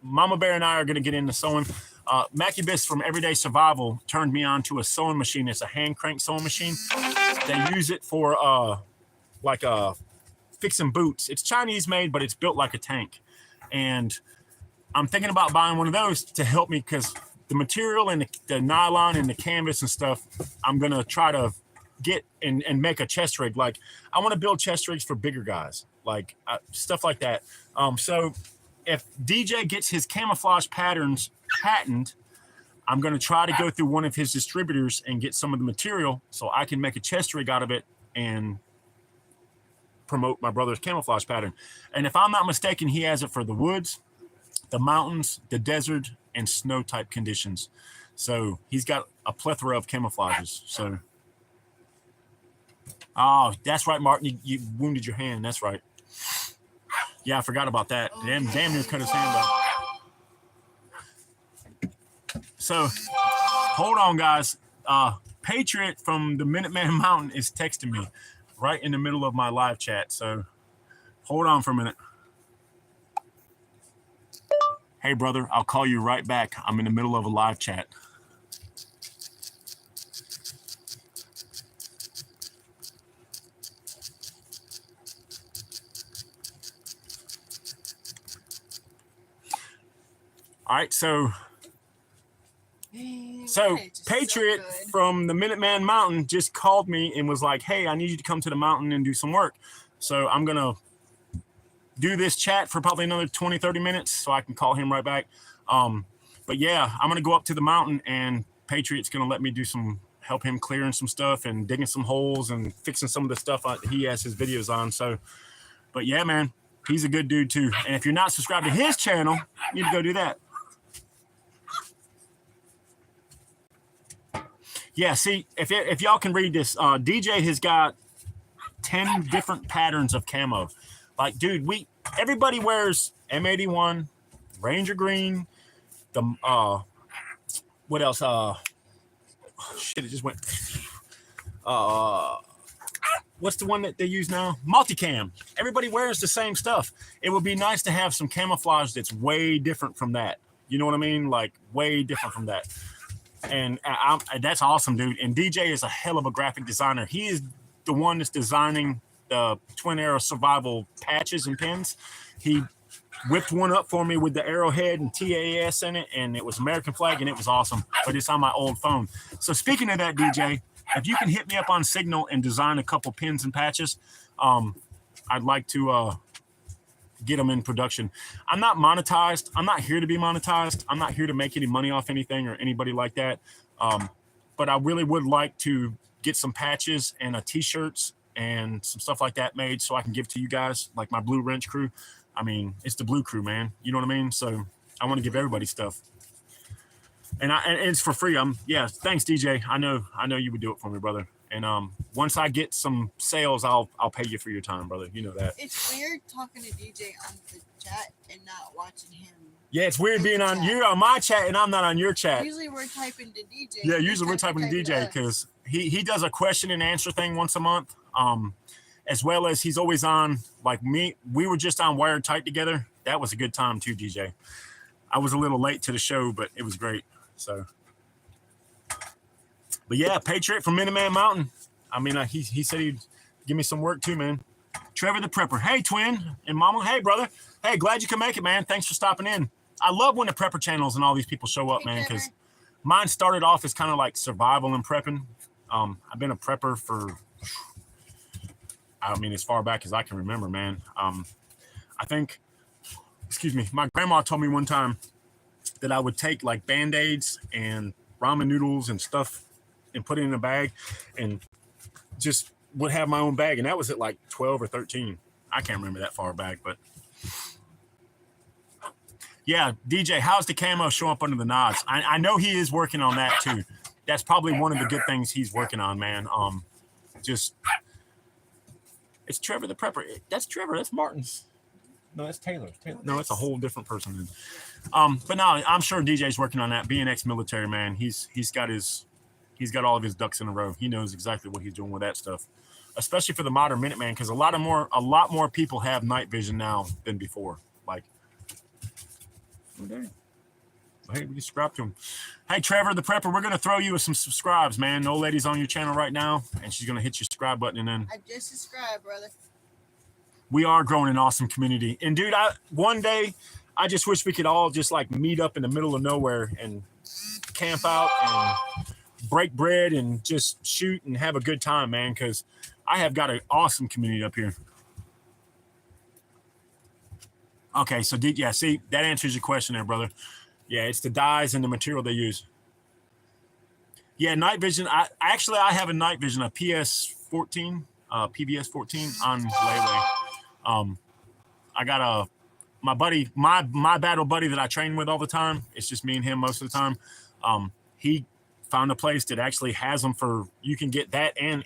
Mama Bear and I are going to get into sewing. Macubus from Everyday Survival turned me on to a sewing machine. It's a hand crank sewing machine. They use it for fixing boots. It's Chinese made, but it's built like a tank. And I'm thinking about buying one of those to help me because the material and the nylon and the canvas and stuff, I'm going to try to get and make a chest rig. Like I want to build chest rigs for bigger guys, like stuff like that. So if DJ gets his camouflage patterns patented, I'm going to try to go through one of his distributors and get some of the material so I can make a chest rig out of it and promote my brother's camouflage pattern. And if I'm not mistaken, he has it for the woods, the mountains, the desert, and snow type conditions. So he's got a plethora of camouflages. So, oh, that's right, Martin. You wounded your hand. That's right. Yeah, I forgot about that. Damn near cut his hand off. So, hold on, guys. Patriot from the Minuteman Mountain is texting me right in the middle of my live chat. So, hold on for a minute. Hey, brother, I'll call you right back. I'm in the middle of a live chat. All right, so Patriot from the Minuteman Mountain just called me and was like, hey, I need you to come to the mountain and do some work. So I'm going to do this chat for probably another 20, 30 minutes so I can call him right back. But yeah, I'm going to go up to the mountain and Patriot's going to let me do help him clearing some stuff and digging some holes and fixing some of the stuff he has his videos on. So, but yeah, man, He's a good dude too. And if you're not subscribed to his channel, you need to go do that. Yeah, see, if y'all can read this, DJ has got 10 different patterns of camo. Like, dude, everybody wears M81, Ranger Green, the what else? Shit, it just went. What's the one that they use now? Multicam. Everybody wears the same stuff. It would be nice to have some camouflage that's way different from that. You know what I mean? Like, way different from that. And that's awesome, dude. And DJ is a hell of a graphic designer. He is the one that's designing the Twin Arrows Survival patches and pins. He whipped one up for me with the arrowhead and TAS in it, and it was American flag, and it was awesome. But it's on my old phone. So speaking of that, DJ, if you can hit me up on Signal and design a couple pins and patches, I'd like to get them in production. I'm not monetized. I'm not here to be monetized. I'm not here to make any money off anything or anybody like that. But I really would like to get some patches and t-shirts and some stuff like that made so I can give to you guys, like my Blue Wrench crew. I mean, it's the Blue Crew, man. You know what I mean? So I want to give everybody stuff. And it's for free. Yeah, thanks, DJ. I know you would do it for me, brother. And once I get some sales, I'll pay you for your time, brother. You know that. It's weird talking to DJ on the chat and not watching him. Yeah, it's weird being on you're on my chat and I'm not on your chat. Usually we're typing to DJ. Yeah, usually we're typing to DJ because he does a question and answer thing once a month. As well as he's always on, like me. We were just on Wired Tight together. That was a good time too, DJ. I was a little late to the show, but it was great. So, but yeah, Patriot from Minuteman Mountain. I mean, he said he'd give me some work too, man. Trevor the Prepper. Hey, twin and mama. Hey, brother. Hey, glad you can make it, man. Thanks for stopping in. I love when the prepper channels and all these people show up, man, because mine started off as kind of like survival and prepping. I've been a prepper for, I mean, as far back as I can remember, man. I think, excuse me, my grandma told me one time that I would take like Band-Aids and ramen noodles and stuff and put it in a bag and just would have my own bag. And that was at like 12 or 13. I can't remember that far back, but yeah, DJ, how's the camo show up under the nods? I know he is working on that too. That's probably one of the good things he's working on, man. Just, it's Trevor the Prepper. That's Trevor. That's Martin's. No, that's Taylor. No, it's a whole different person. But no, I'm sure DJ's working on that. Being ex-military, man, he's got all of his ducks in a row. He knows exactly what he's doing with that stuff, especially for the modern Minuteman, because a lot more people have night vision now than before. Like, okay. Hey, we subscribe to him. Hey, Trevor the Prepper, we're gonna throw you with some subscribes, man. The old lady's on your channel right now, and she's gonna hit your subscribe button, and then I just subscribed, brother. We are growing an awesome community. And dude, one day I just wish we could all just like meet up in the middle of nowhere and camp out and break bread and just shoot and have a good time, man, because I have got an awesome community up here. Okay, so yeah, see, that answers your question there, brother. Yeah, it's the dyes and the material they use. Yeah, night vision. I have a night vision, a PS14, PVS 14 on layaway. I got my buddy, my battle buddy that I train with all the time. It's just me and him most of the time. He found a place that actually has them you can get that and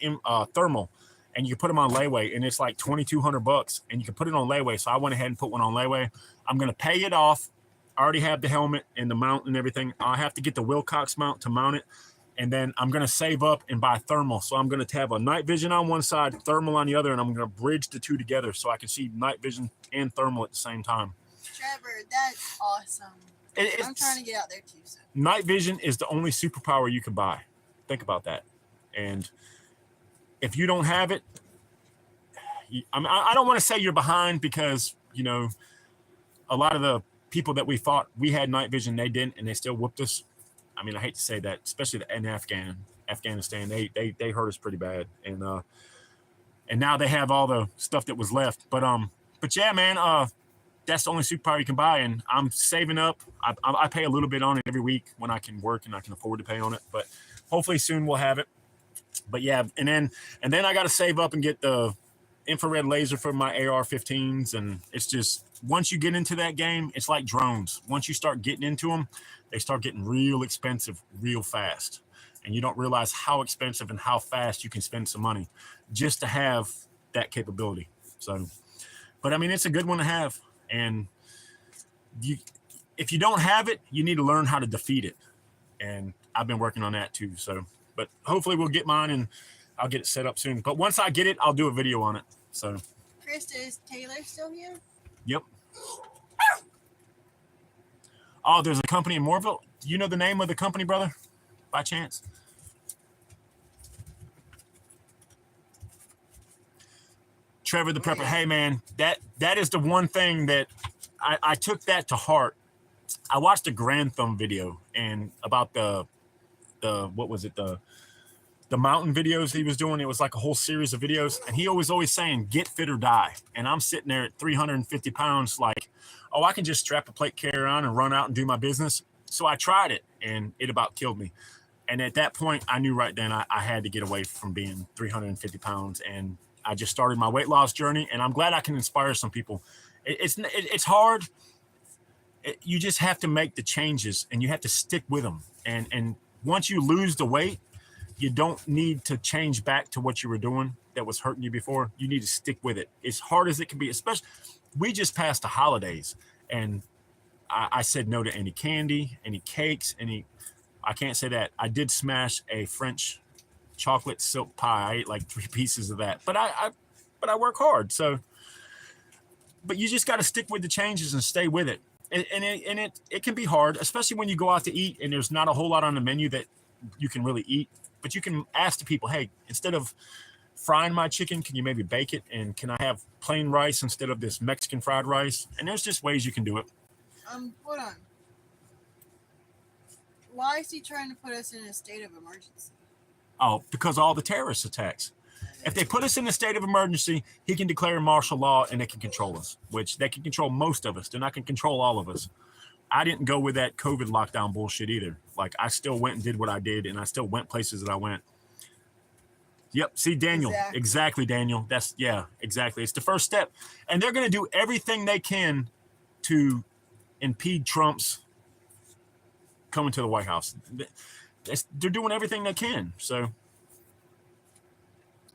thermal, and you can put them on layaway, and it's like $2,200, and you can put it on layaway. So I went ahead and put one on layaway. I'm gonna pay it off. I already have the helmet and the mount and everything. I have to get the Wilcox mount to mount it. And then I'm going to save up and buy thermal. So I'm going to have a night vision on one side, thermal on the other, and I'm going to bridge the two together so I can see night vision and thermal at the same time. Trevor, that's awesome. I'm trying to get out there too. So. Night vision is the only superpower you can buy. Think about that. And if you don't have it, I don't want to say you're behind because, you know, a lot of the people that we fought, we had night vision, they didn't, and they still whooped us. I mean, I hate to say that, especially in Afghanistan, they hurt us pretty bad, and now they have all the stuff that was left. But yeah, man, that's the only superpower you can buy, and I'm saving up. I pay a little bit on it every week when I can work and I can afford to pay on it. But hopefully soon we'll have it. But yeah, and then I got to save up and get the infrared laser for my AR-15s, and it's just, once you get into that game, it's like drones. Once you start getting into them, they start getting real expensive real fast, and you don't realize how expensive and how fast you can spend some money just to have that capability. So, but I mean, it's a good one to have, and if you don't have it, you need to learn how to defeat it, and I've been working on that too. So, but hopefully we'll get mine, and I'll get it set up soon. But once I get it, I'll do a video on it. So, Krista, is Taylor still here? Yep. Oh, there's a company in Moorville. Do you know the name of the company, brother, by chance? Trevor the Prepper. Yeah. Hey, man, that is the one thing that I took that to heart. I watched a Grand Thumb video and about the what was it, the mountain videos he was doing. It was like a whole series of videos, and he always saying, get fit or die. And I'm sitting there at 350 pounds like, oh, I can just strap a plate carrier on and run out and do my business. So I tried it, and it about killed me. And at that point, I knew right then I had to get away from being 350 pounds. And I just started my weight loss journey, and I'm glad I can inspire some people. It's hard. You just have to make the changes, and you have to stick with them. And once you lose the weight, you don't need to change back to what you were doing that was hurting you before. You need to stick with it. As hard as it can be, especially, we just passed the holidays, and I said no to any candy, any cakes, I can't say that. I did smash a French chocolate silk pie. I ate like 3 pieces of that, but I work hard. So, but you just got to stick with the changes and stay with it. And it can be hard, especially when you go out to eat and there's not a whole lot on the menu that you can really eat. But you can ask the people, hey, instead of frying my chicken, can you maybe bake it? And can I have plain rice instead of this Mexican fried rice? And there's just ways you can do it. Hold on. Why is he trying to put us in a state of emergency? Oh, because all the terrorist attacks. If they put us in a state of emergency, he can declare martial law and they can control us, which they can control most of us. They're not going to control all of us. I didn't go with that COVID lockdown bullshit either. Like, I still went and did what I did, and I still went places that I went. Yep. See, Daniel. Exactly, Daniel. Yeah, exactly. It's the first step. And they're going to do everything they can to impede Trump's coming to the White House. They're doing everything they can. So.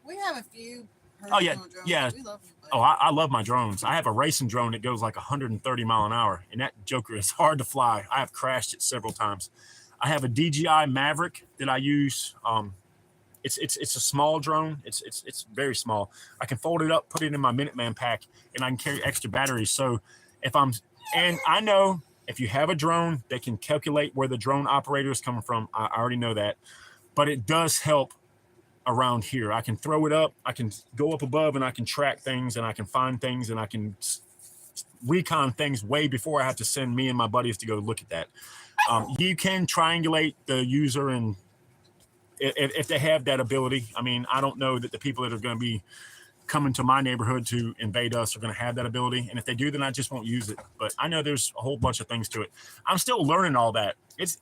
We have a few. Oh, yeah. Drones. Yeah. We love them, oh, I love my drones. I have a racing drone that goes like 130 mile an hour, and that joker is hard to fly. I have crashed it several times. I have a DJI Maverick that I use. It's a small drone. It's very small. I can fold it up, put it in my Minuteman pack, and I can carry extra batteries. So and I know if you have a drone, they can calculate where the drone operator is coming from. I already know that, but it does help around here. I can throw it up, I can go up above, and I can track things, and I can find things, and I can recon things way before I have to send me and my buddies to go look at that. You can triangulate the user, and if they have that ability. I mean, I don't know that the people that are going to be coming to my neighborhood to invade us are going to have that ability, and if they do, then I just won't use it. But I know there's a whole bunch of things to it. I'm still learning all that. It's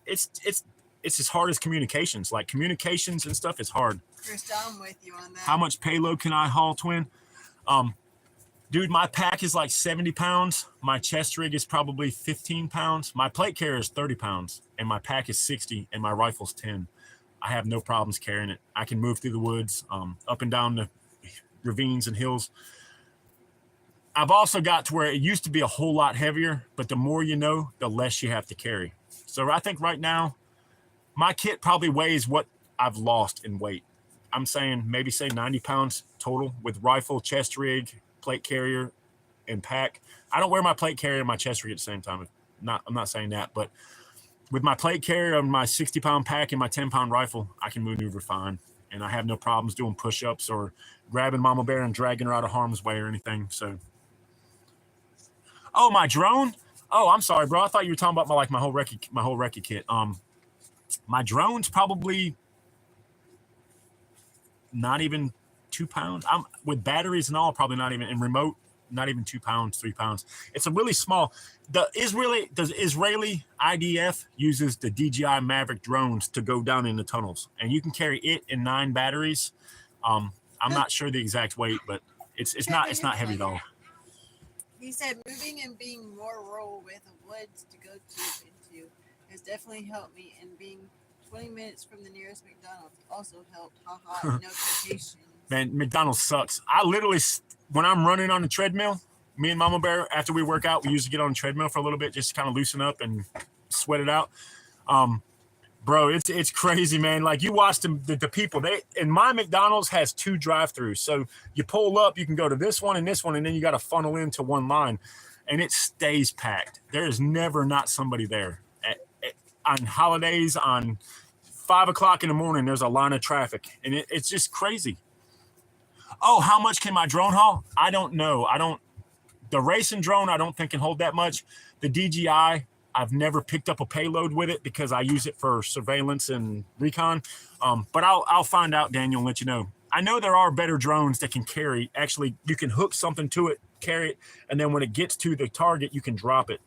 as hard as communications. Like, communications and stuff is hard. Krista, I'm with you on that. How much payload can I haul, twin? Dude, my pack is like 70 pounds. My chest rig is probably 15 pounds. My plate carrier is 30 pounds, and my pack is 60, and my rifle's 10. I have no problems carrying it. I can move through the woods, up and down the ravines and hills. I've also got to where it used to be a whole lot heavier, but the more you know, the less you have to carry. So I think right now, my kit probably weighs what I've lost in weight. I'm saying maybe say 90 pounds total with rifle, chest rig, plate carrier, and pack. I don't wear my plate carrier and my chest rig at the same time. I'm not saying that, but with my plate carrier and my 60-pound pack and my 10-pound rifle, I can maneuver fine. And I have no problems doing push-ups or grabbing Mama Bear and dragging her out of harm's way or anything. So, oh, my drone? Oh, I'm sorry, bro. I thought you were talking about my whole recce kit. My drone's probably not even 2 pounds. I'm with batteries and all, probably not even, and remote, not even 2 pounds, 3 pounds. It's a really small. The Israeli IDF uses the DJI Maverick drones to go down in the tunnels, and you can carry it in 9 batteries. I'm not sure the exact weight, but It's not heavy at all. He said moving and being more rural with woods to go to into has definitely helped me, and being 20 minutes from the nearest McDonald's also helped. Haha, no temptations. Man, McDonald's sucks. I literally, when I'm running on the treadmill, me and Mama Bear, after we work out, we usually get on the treadmill for a little bit just to kind of loosen up and sweat it out. Bro, it's crazy, man. Like, you watch the people. And my McDonald's has 2 drive-throughs. So you pull up, you can go to this one, and then you got to funnel into one line. And it stays packed. There is never not somebody there. On holidays, on 5 o'clock in the morning, there's a line of traffic. And it's just crazy. Oh, how much can my drone haul? I don't know. The racing drone, I don't think can hold that much. The DJI, I've never picked up a payload with it because I use it for surveillance and recon. But I'll find out, Daniel, and let you know. I know there are better drones that can carry. Actually, you can hook something to it, carry it, and then when it gets to the target, you can drop it.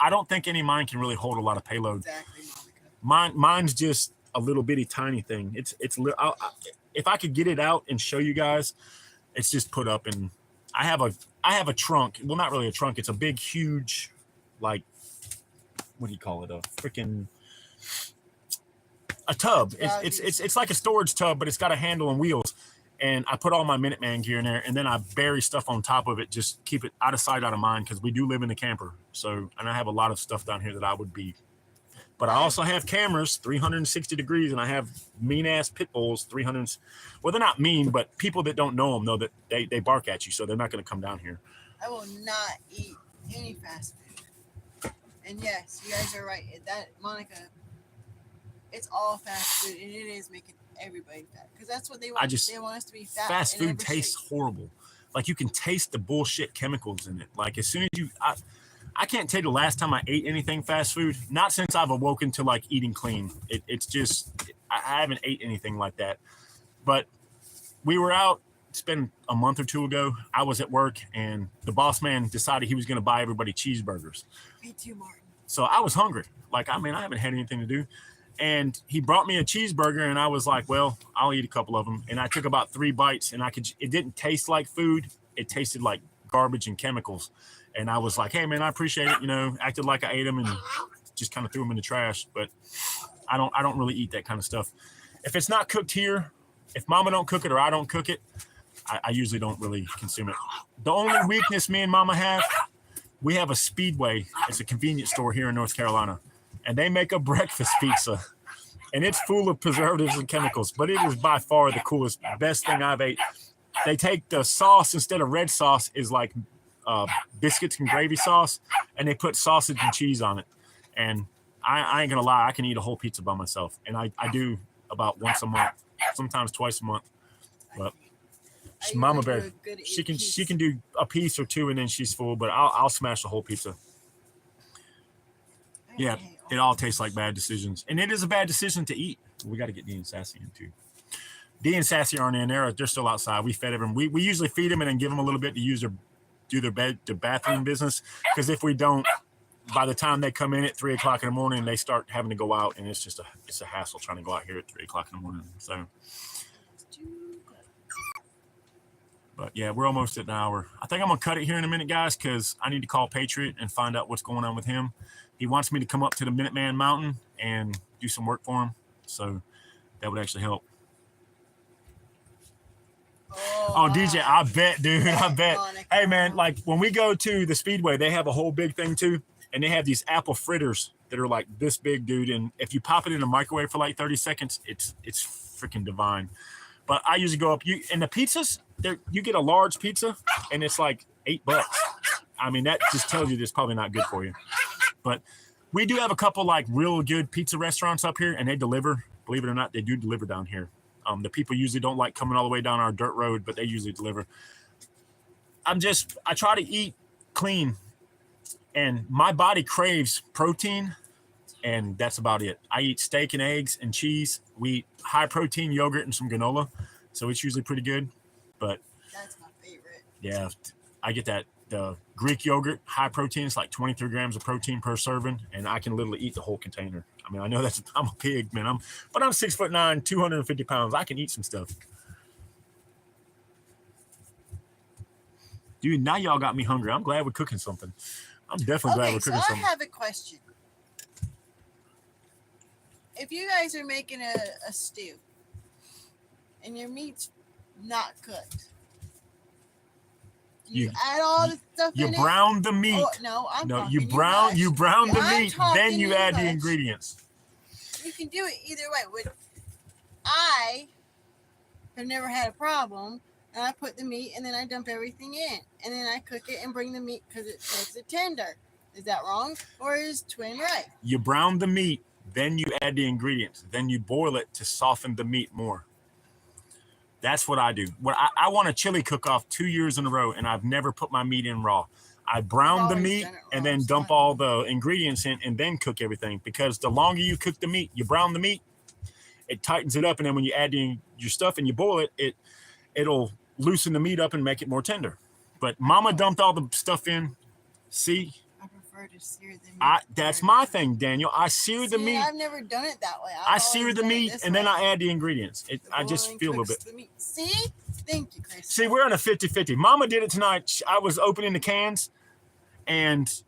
I don't think any of mine can really hold a lot of payload. Exactly, Monica. Mine's just a little bitty tiny thing. If I could get it out and show you guys, it's just put up, and I have a trunk. Well, not really a trunk. It's a big, huge, like, what do you call it? A tub. It's like a storage tub, but it's got a handle and wheels. And I put all my Minuteman gear in there, and then I bury stuff on top of it. Just keep it out of sight, out of mind, because we do live in a camper. So, and I have a lot of stuff down here that I would be. But I also have cameras, 360 degrees, and I have mean-ass pit bulls, 300. Well, they're not mean, but people that don't know them know that they bark at you, so they're not going to come down here. I will not eat any fast food. And yes, you guys are right. That, Monica, it's all fast food, and it is making everybody fat. Because that's what they want. They want us to be fat. Fast food tastes horrible. Like, you can taste the bullshit chemicals in it. Like, as soon as you... I can't tell you the last time I ate anything fast food. Not since I've awoken to like eating clean. It's just, I haven't ate anything like that. But we were out, it's been a month or 2 ago. I was at work, and the boss man decided he was going to buy everybody cheeseburgers. Me too, Martin. So I was hungry. Like, I haven't had anything to do. And he brought me a cheeseburger, and I was like, well, I'll eat a couple of them. And I took about 3 bites, and it didn't taste like food. It tasted like garbage and chemicals. And I was like, hey, man, I appreciate it. Acted like I ate them and just kind of threw them in the trash. But I don't really eat that kind of stuff. If it's not cooked here, if Mama don't cook it or I don't cook it, I usually don't really consume it. The only weakness me and Mama have, we have a Speedway. It's a convenience store here in North Carolina. And they make a breakfast pizza. And it's full of preservatives and chemicals. But it is by far the coolest, best thing I've ate. They take the sauce, instead of red sauce, is like biscuits and gravy sauce, and they put sausage and cheese on it. And I ain't gonna lie, I can eat a whole pizza by myself, and I do about once a month, sometimes twice a month. But Mama Bear, she can do a piece or 2, and then she's full. But I'll smash the whole pizza. Yeah, it all tastes like bad decisions, and it is a bad decision to eat. We got to get Dee and Sassy in too. Dee and Sassy aren't in there; they're still outside. We fed them. We usually feed them and then give them a little bit to do their bathroom business, because if we don't, by the time they come in at 3 o'clock in the morning, they start having to go out, and it's a hassle trying to go out here at 3 o'clock in the morning. So, but yeah, we're almost at an hour. I think I'm gonna cut it here in a minute, guys, because I need to call Patriot and find out what's going on with him. He wants me to come up to the Minuteman Mountain and do some work for him, so that would actually help. Oh, DJ, I bet, dude. I bet. Hey, man, like when we go to the Speedway, they have a whole big thing too. And they have these apple fritters that are like this big, dude. And if you pop it in a microwave for like 30 seconds, it's freaking divine. But I usually go up, and the pizzas, you get a large pizza and it's like $8. I mean, that just tells you it's probably not good for you. But we do have a couple like real good pizza restaurants up here, and they deliver. Believe it or not, they do deliver down here. The people usually don't like coming all the way down our dirt road, but they usually deliver. I try to eat clean, and my body craves protein, and that's about it. I eat steak and eggs and cheese. We eat high protein yogurt and some granola, so it's usually pretty good. But that's my favorite. Yeah, I get the Greek yogurt, high protein. It's like 23 grams of protein per serving, and I can literally eat the whole container. I mean, I know I'm a pig, man. But I'm 6'9", 250 pounds. I can eat some stuff. Dude, now y'all got me hungry. I'm glad we're cooking something. I'm definitely glad we're cooking something. I have a question. If you guys are making a stew and your meat's not cooked, you add all the stuff in it? You brown the meat. Oh, no, you brown the meat, then you add the ingredients. You can do it either way. I have never had a problem, and I put the meat and then I dump everything in, and then I cook it and bring the meat because it makes it tender. Is that wrong, or is twin right? You brown the meat, then you add the ingredients, then you boil it to soften the meat more. That's what I do. I want a chili cook-off 2 years in a row, and I've never put my meat in raw. I brown the meat and then dump all the ingredients in and then cook everything, because the longer you cook the meat, you brown the meat, it tightens it up, and then when you add in your stuff and you boil it, it'll loosen the meat up and make it more tender. But Mama dumped all the stuff in. See? I prefer to sear the meat. That's my thing, Daniel. I sear the meat. I've never done it that way. I sear the meat and then I add the ingredients. I just feel a little bit. See? Thank you, Chris. See, we're on a 50-50. Mama did it tonight. I was opening the cans, and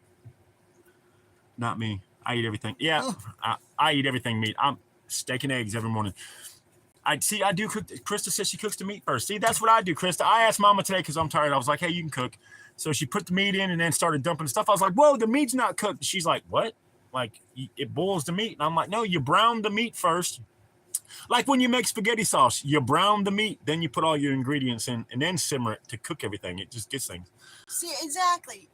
not me. I eat everything. Yeah, I eat everything meat. I'm steak and eggs every morning. I do cook. Krista says she cooks the meat first. See, that's what I do, Krista. I asked Mama today because I'm tired. I was like, hey, you can cook. So she put the meat in and then started dumping the stuff. I was like, whoa, the meat's not cooked. She's like, what? Like, it boils the meat. And I'm like, no, you brown the meat first. Like when you make spaghetti sauce, you brown the meat, then you put all your ingredients in and then simmer it to cook everything. It just gets things. See, exactly.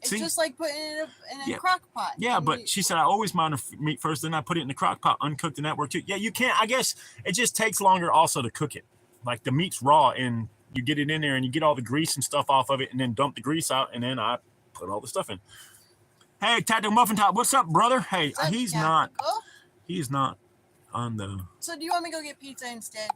It's just like putting it in a crock pot. Yeah, but she said I always brown the meat first, then I put it in the crock pot, uncooked, and that worked too. Yeah, you can't. I guess it just takes longer also to cook it. Like the meat's raw, and you get it in there, and you get all the grease and stuff off of it, and then dump the grease out, and then I put all the stuff in. Hey, Tactical Muffin Top, what's up, brother? Hey, he's not on the... So do you want me to go get pizza instead?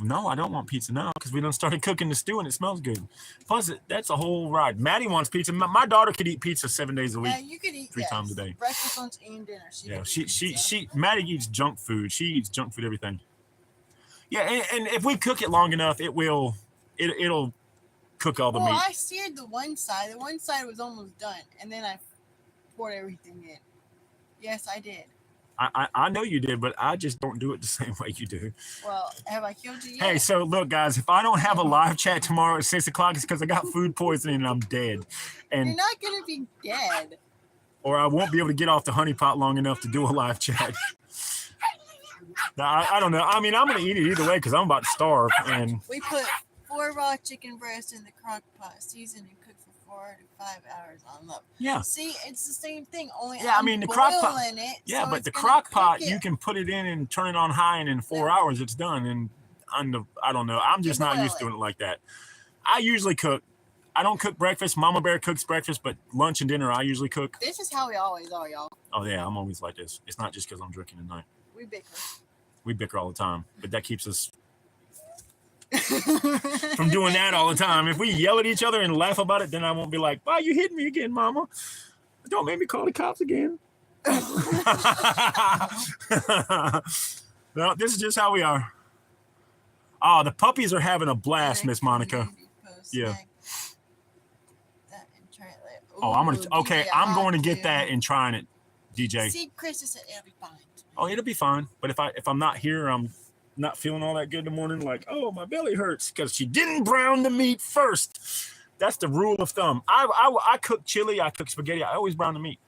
No, I don't want pizza now because we done started cooking the stew and it smells good. Plus, that's a whole ride. Maddie wants pizza. My daughter could eat pizza 7 days a week. Yeah, you could eat 3 times a day. Breakfast, lunch, and dinner. She Maddie eats junk food. She eats junk food, everything. Yeah, and if we cook it long enough, it'll cook all the meat. Well, I seared the one side. The one side was almost done, and then I poured everything in. Yes, I did. I know you did, but I just don't do it the same way you do. Well, have I killed you yet? Hey, so look, guys, if I don't have a live chat tomorrow at 6 o'clock, it's because I got food poisoning and I'm dead. And you're not going to be dead. Or I won't be able to get off the honey pot long enough to do a live chat. I don't know. I mean, I'm going to eat it either way because I'm about to starve. And we put 4 raw chicken breasts in the crock pot, seasoned and cooked for 4 to 5 hours on low. Yeah. See, it's the same thing. Only I mean the crock pot. Yeah, so but the crock pot you can put it in and turn it on high, and in 4 hours it's done. And I don't know. I'm just not used to doing it like that. I usually cook. I don't cook breakfast. Mama Bear cooks breakfast, but lunch and dinner I usually cook. This is how we always are, y'all. Oh yeah, I'm always like this. It's not just because I'm drinking at night. We bicker. We bicker all the time, but that keeps us from doing that all the time. If we yell at each other and laugh about it, then I won't be like, why you hitting me again, Mama? Don't make me call the cops again. No, this is just how we are. Oh, the puppies are having a blast, Miss Monica. Yeah. Oh, I'm going to get that and trying it, DJ. See, Chris said it'll be fine. Oh, it'll be fine. But if I'm not here, I'm not feeling all that good in the morning, like, oh, my belly hurts because she didn't brown the meat first. That's the rule of thumb. I cook chili, I cook spaghetti, I always brown the meat.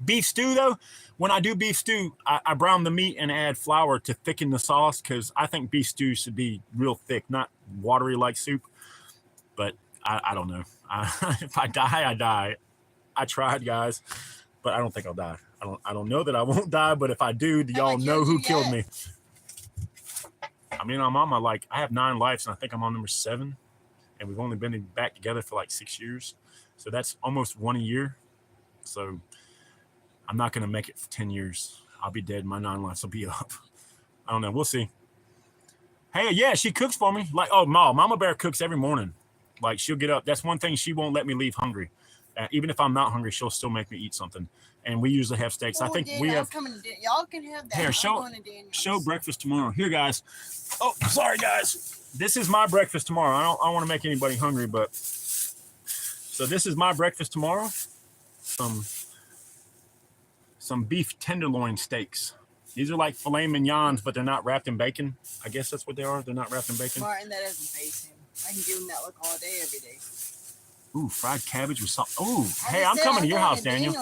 Beef stew, though, when I do beef stew, I brown the meat and add flour to thicken the sauce because I think beef stew should be real thick, not watery like soup. But I don't know. If I die, I die. I tried, guys, but I don't think I'll die. I don't know that I won't die, but if I do y'all know who killed me? I mean, I'm on I have 9 lives, and I think I'm on number 7, and we've only been back together for like 6 years. So that's almost 1 a year. So I'm not going to make it for 10 years. I'll be dead. My 9 lives will be up. I don't know. We'll see. Hey, yeah, she cooks for me. Like, oh, Mama Bear cooks every morning. Like, she'll get up. That's one thing. She won't let me leave hungry. Even if I'm not hungry, she'll still make me eat something. And we usually have steaks. I think we have. Y'all can have that. Here, show breakfast tomorrow. Here, guys. Oh, sorry, guys. This is my breakfast tomorrow. I don't want to make anybody hungry, but So this is my breakfast tomorrow. Some beef tenderloin steaks. These are like filet mignons, but they're not wrapped in bacon. I guess that's what they are. They're not wrapped in bacon. Martin, that doesn't face him. I can give him that look all day, every day. Ooh, fried cabbage with salt. Ooh, hey, I'm coming to your house, Daniel.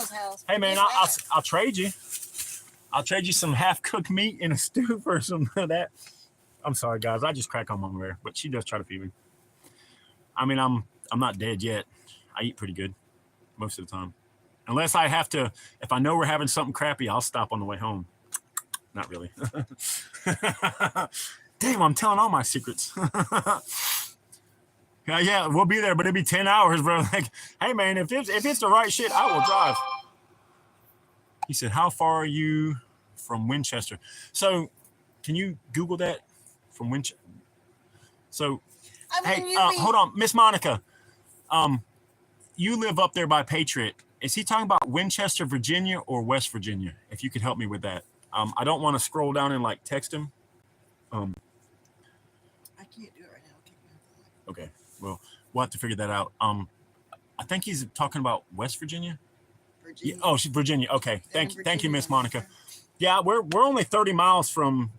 Hey, man, I'll trade you. I'll trade you some half-cooked meat in a stew for some of that. I'm sorry, guys. I just crack on Mama Bear, but she does try to feed me. I mean, I'm not dead yet. I eat pretty good most of the time. Unless I have to, if I know we're having something crappy, I'll stop on the way home. Not really. Damn, I'm telling all my secrets. Yeah, we'll be there, but it'll be 10 hours, bro. Like, hey, man, if it's the right shit, I will drive. He said, how far are you from Winchester? So, can you Google that from Winchester? So, hey, hold on, Miss Monica. You live up there by Patriot. Is he talking about Winchester, Virginia, or West Virginia? If you could help me with that. I don't want to scroll down and like text him. I can't do it right now. Okay. Well, we'll have to figure that out. I think he's talking about West Virginia. Virginia. Yeah, oh, she's Virginia. Okay. Thank you, Miss Monica. Yeah, we're only 30 miles from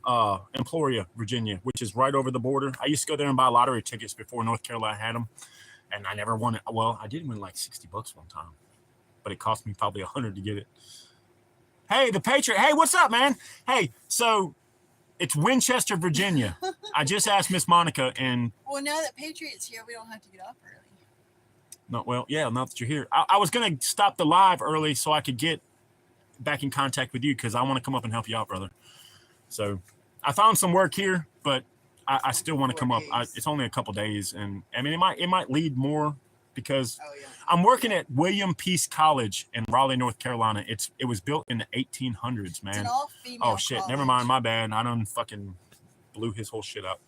Emporia, Virginia, which is right over the border. I used to go there and buy lottery tickets before North Carolina had them, and I never won it. Well, I did win like $60 one time, but it cost me probably $100 to get it. Hey, the Patriot. Hey, what's up, man? Hey, so it's Winchester, Virginia. I just asked Miss Monica, and well, now that Patriot's here, we don't have to get up early. No, well, yeah, now that you're here. I was going to stop the live early so I could get back in contact with you because I want to come up and help you out, brother. So I found some work here, but I still want to come up. It's only a couple days, and I mean, it might lead more because I'm working at William Peace College in Raleigh, North Carolina. It was built in the 1800s, man. It's an all-female oh, shit, college. Never mind, my bad. I done fucking blew his whole shit up.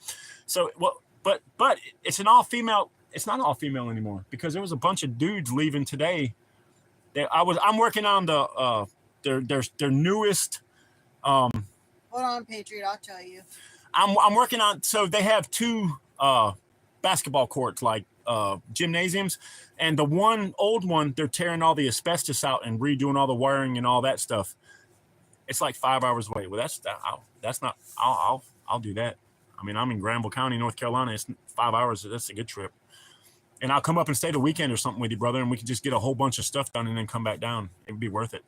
So, well, but it's an all-female. It's not all female anymore because there was a bunch of dudes leaving today. I'm working on their newest. Hold on, Patriot. I'll tell you. I'm working on. So they have two basketball courts, like gymnasiums, and the old one they're tearing all the asbestos out and redoing all the wiring and all that stuff. It's like 5 hours away. Well, that's not. I'll do that. I mean, I'm in Granville County, North Carolina. It's 5 hours. That's a good trip. And I'll come up and stay the weekend or something with you, brother, and we can just get a whole bunch of stuff done and then come back down. It would be worth it.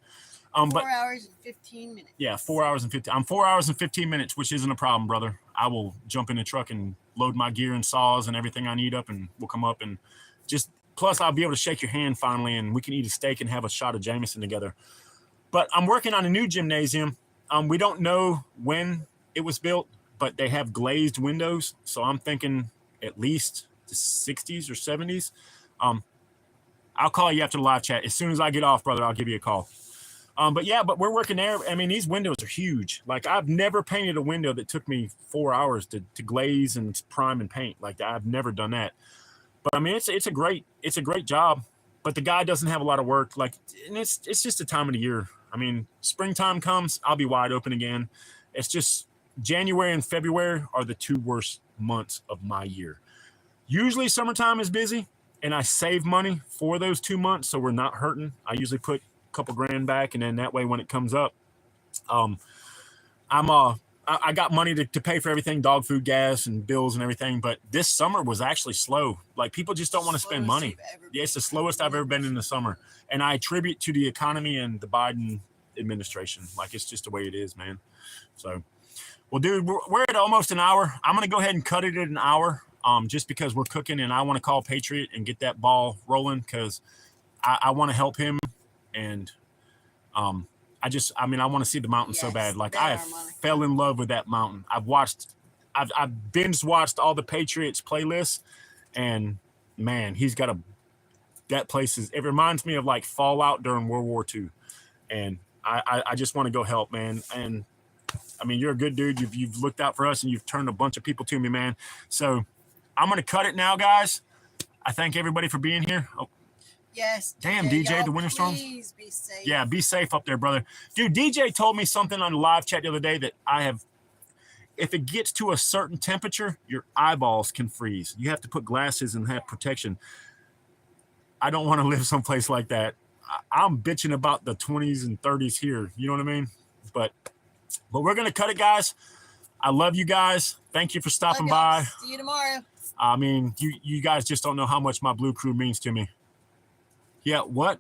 4 hours and 15 minutes. Yeah, 4 hours and 15. I'm 4 hours and 15 minutes, which isn't a problem, brother. I will jump in the truck and load my gear and saws and everything I need up, and we'll come up and just. Plus, I'll be able to shake your hand finally, and we can eat a steak and have a shot of Jameson together. But I'm working on a new gymnasium. We don't know when it was built, but they have glazed windows, so I'm thinking at least the 60s or 70s. I'll call you after the live chat. As soon as I get off, brother, I'll give you a call. But we're working there. I mean, these windows are huge. Like, I've never painted a window that took me 4 hours to glaze and prime and paint. Like, I've never done that. But I mean, it's a great job. But the guy doesn't have a lot of work. Like, and it's just a time of the year. I mean, springtime comes, I'll be wide open again. It's just January and February are the two worst months of my year. Usually summertime is busy, and I save money for those 2 months, so we're not hurting. I usually put a couple grand back, and then that way when it comes up, I got money to pay for everything, dog food, gas, and bills and everything. But this summer was actually slow. Like, people just don't want to spend money. Yeah, it's the slowest I've ever been in the summer, and I attribute to the economy and the Biden administration. Like, it's just the way it is, man. So, well, dude, we're at almost an hour. I'm gonna go ahead and cut it at an hour. Just because we're cooking, and I want to call Patriot and get that ball rolling because I want to help him, and I want to see the mountain so bad. Like, I fell in love with that mountain. I've binge watched all the Patriots playlists, and man, that place it reminds me of like Fallout during World War II, and I just want to go help, man. And I mean, you're a good dude. You've looked out for us, and you've turned a bunch of people to me, man. So I'm going to cut it now, guys. I thank everybody for being here. Oh, yes. Damn, DJ, the winter storms. Please be safe. Yeah, be safe up there, brother. Dude, DJ told me something on the live chat the other day that if it gets to a certain temperature, your eyeballs can freeze. You have to put glasses and have protection. I don't want to live someplace like that. I'm bitching about the 20s and 30s here. You know what I mean? But we're going to cut it, guys. I love you guys. Thank you for stopping by. See you tomorrow. I mean, you guys just don't know how much my blue crew means to me. Yeah, what?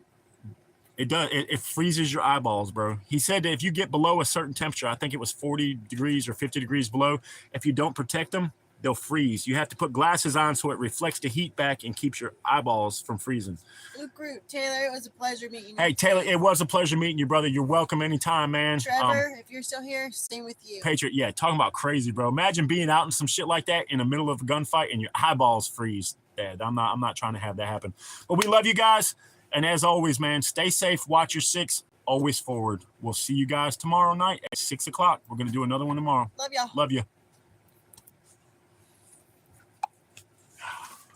It does. It freezes your eyeballs, bro. He said that if you get below a certain temperature, I think it was 40 degrees or 50 degrees below, if you don't protect them, they'll freeze. You have to put glasses on so it reflects the heat back and keeps your eyeballs from freezing. Blue crew, Taylor, it was a pleasure meeting you. Hey, Taylor, it was a pleasure meeting you, brother. You're welcome anytime, man. Trevor, if you're still here, same with you. Patriot, yeah, talking about crazy, bro. Imagine being out in some shit like that in the middle of a gunfight and your eyeballs freeze. Dad, I'm not trying to have that happen. But we love you guys. And as always, man, stay safe. Watch your six. Always forward. We'll see you guys tomorrow night at 6 o'clock. We're going to do another one tomorrow. Love y'all. Love you.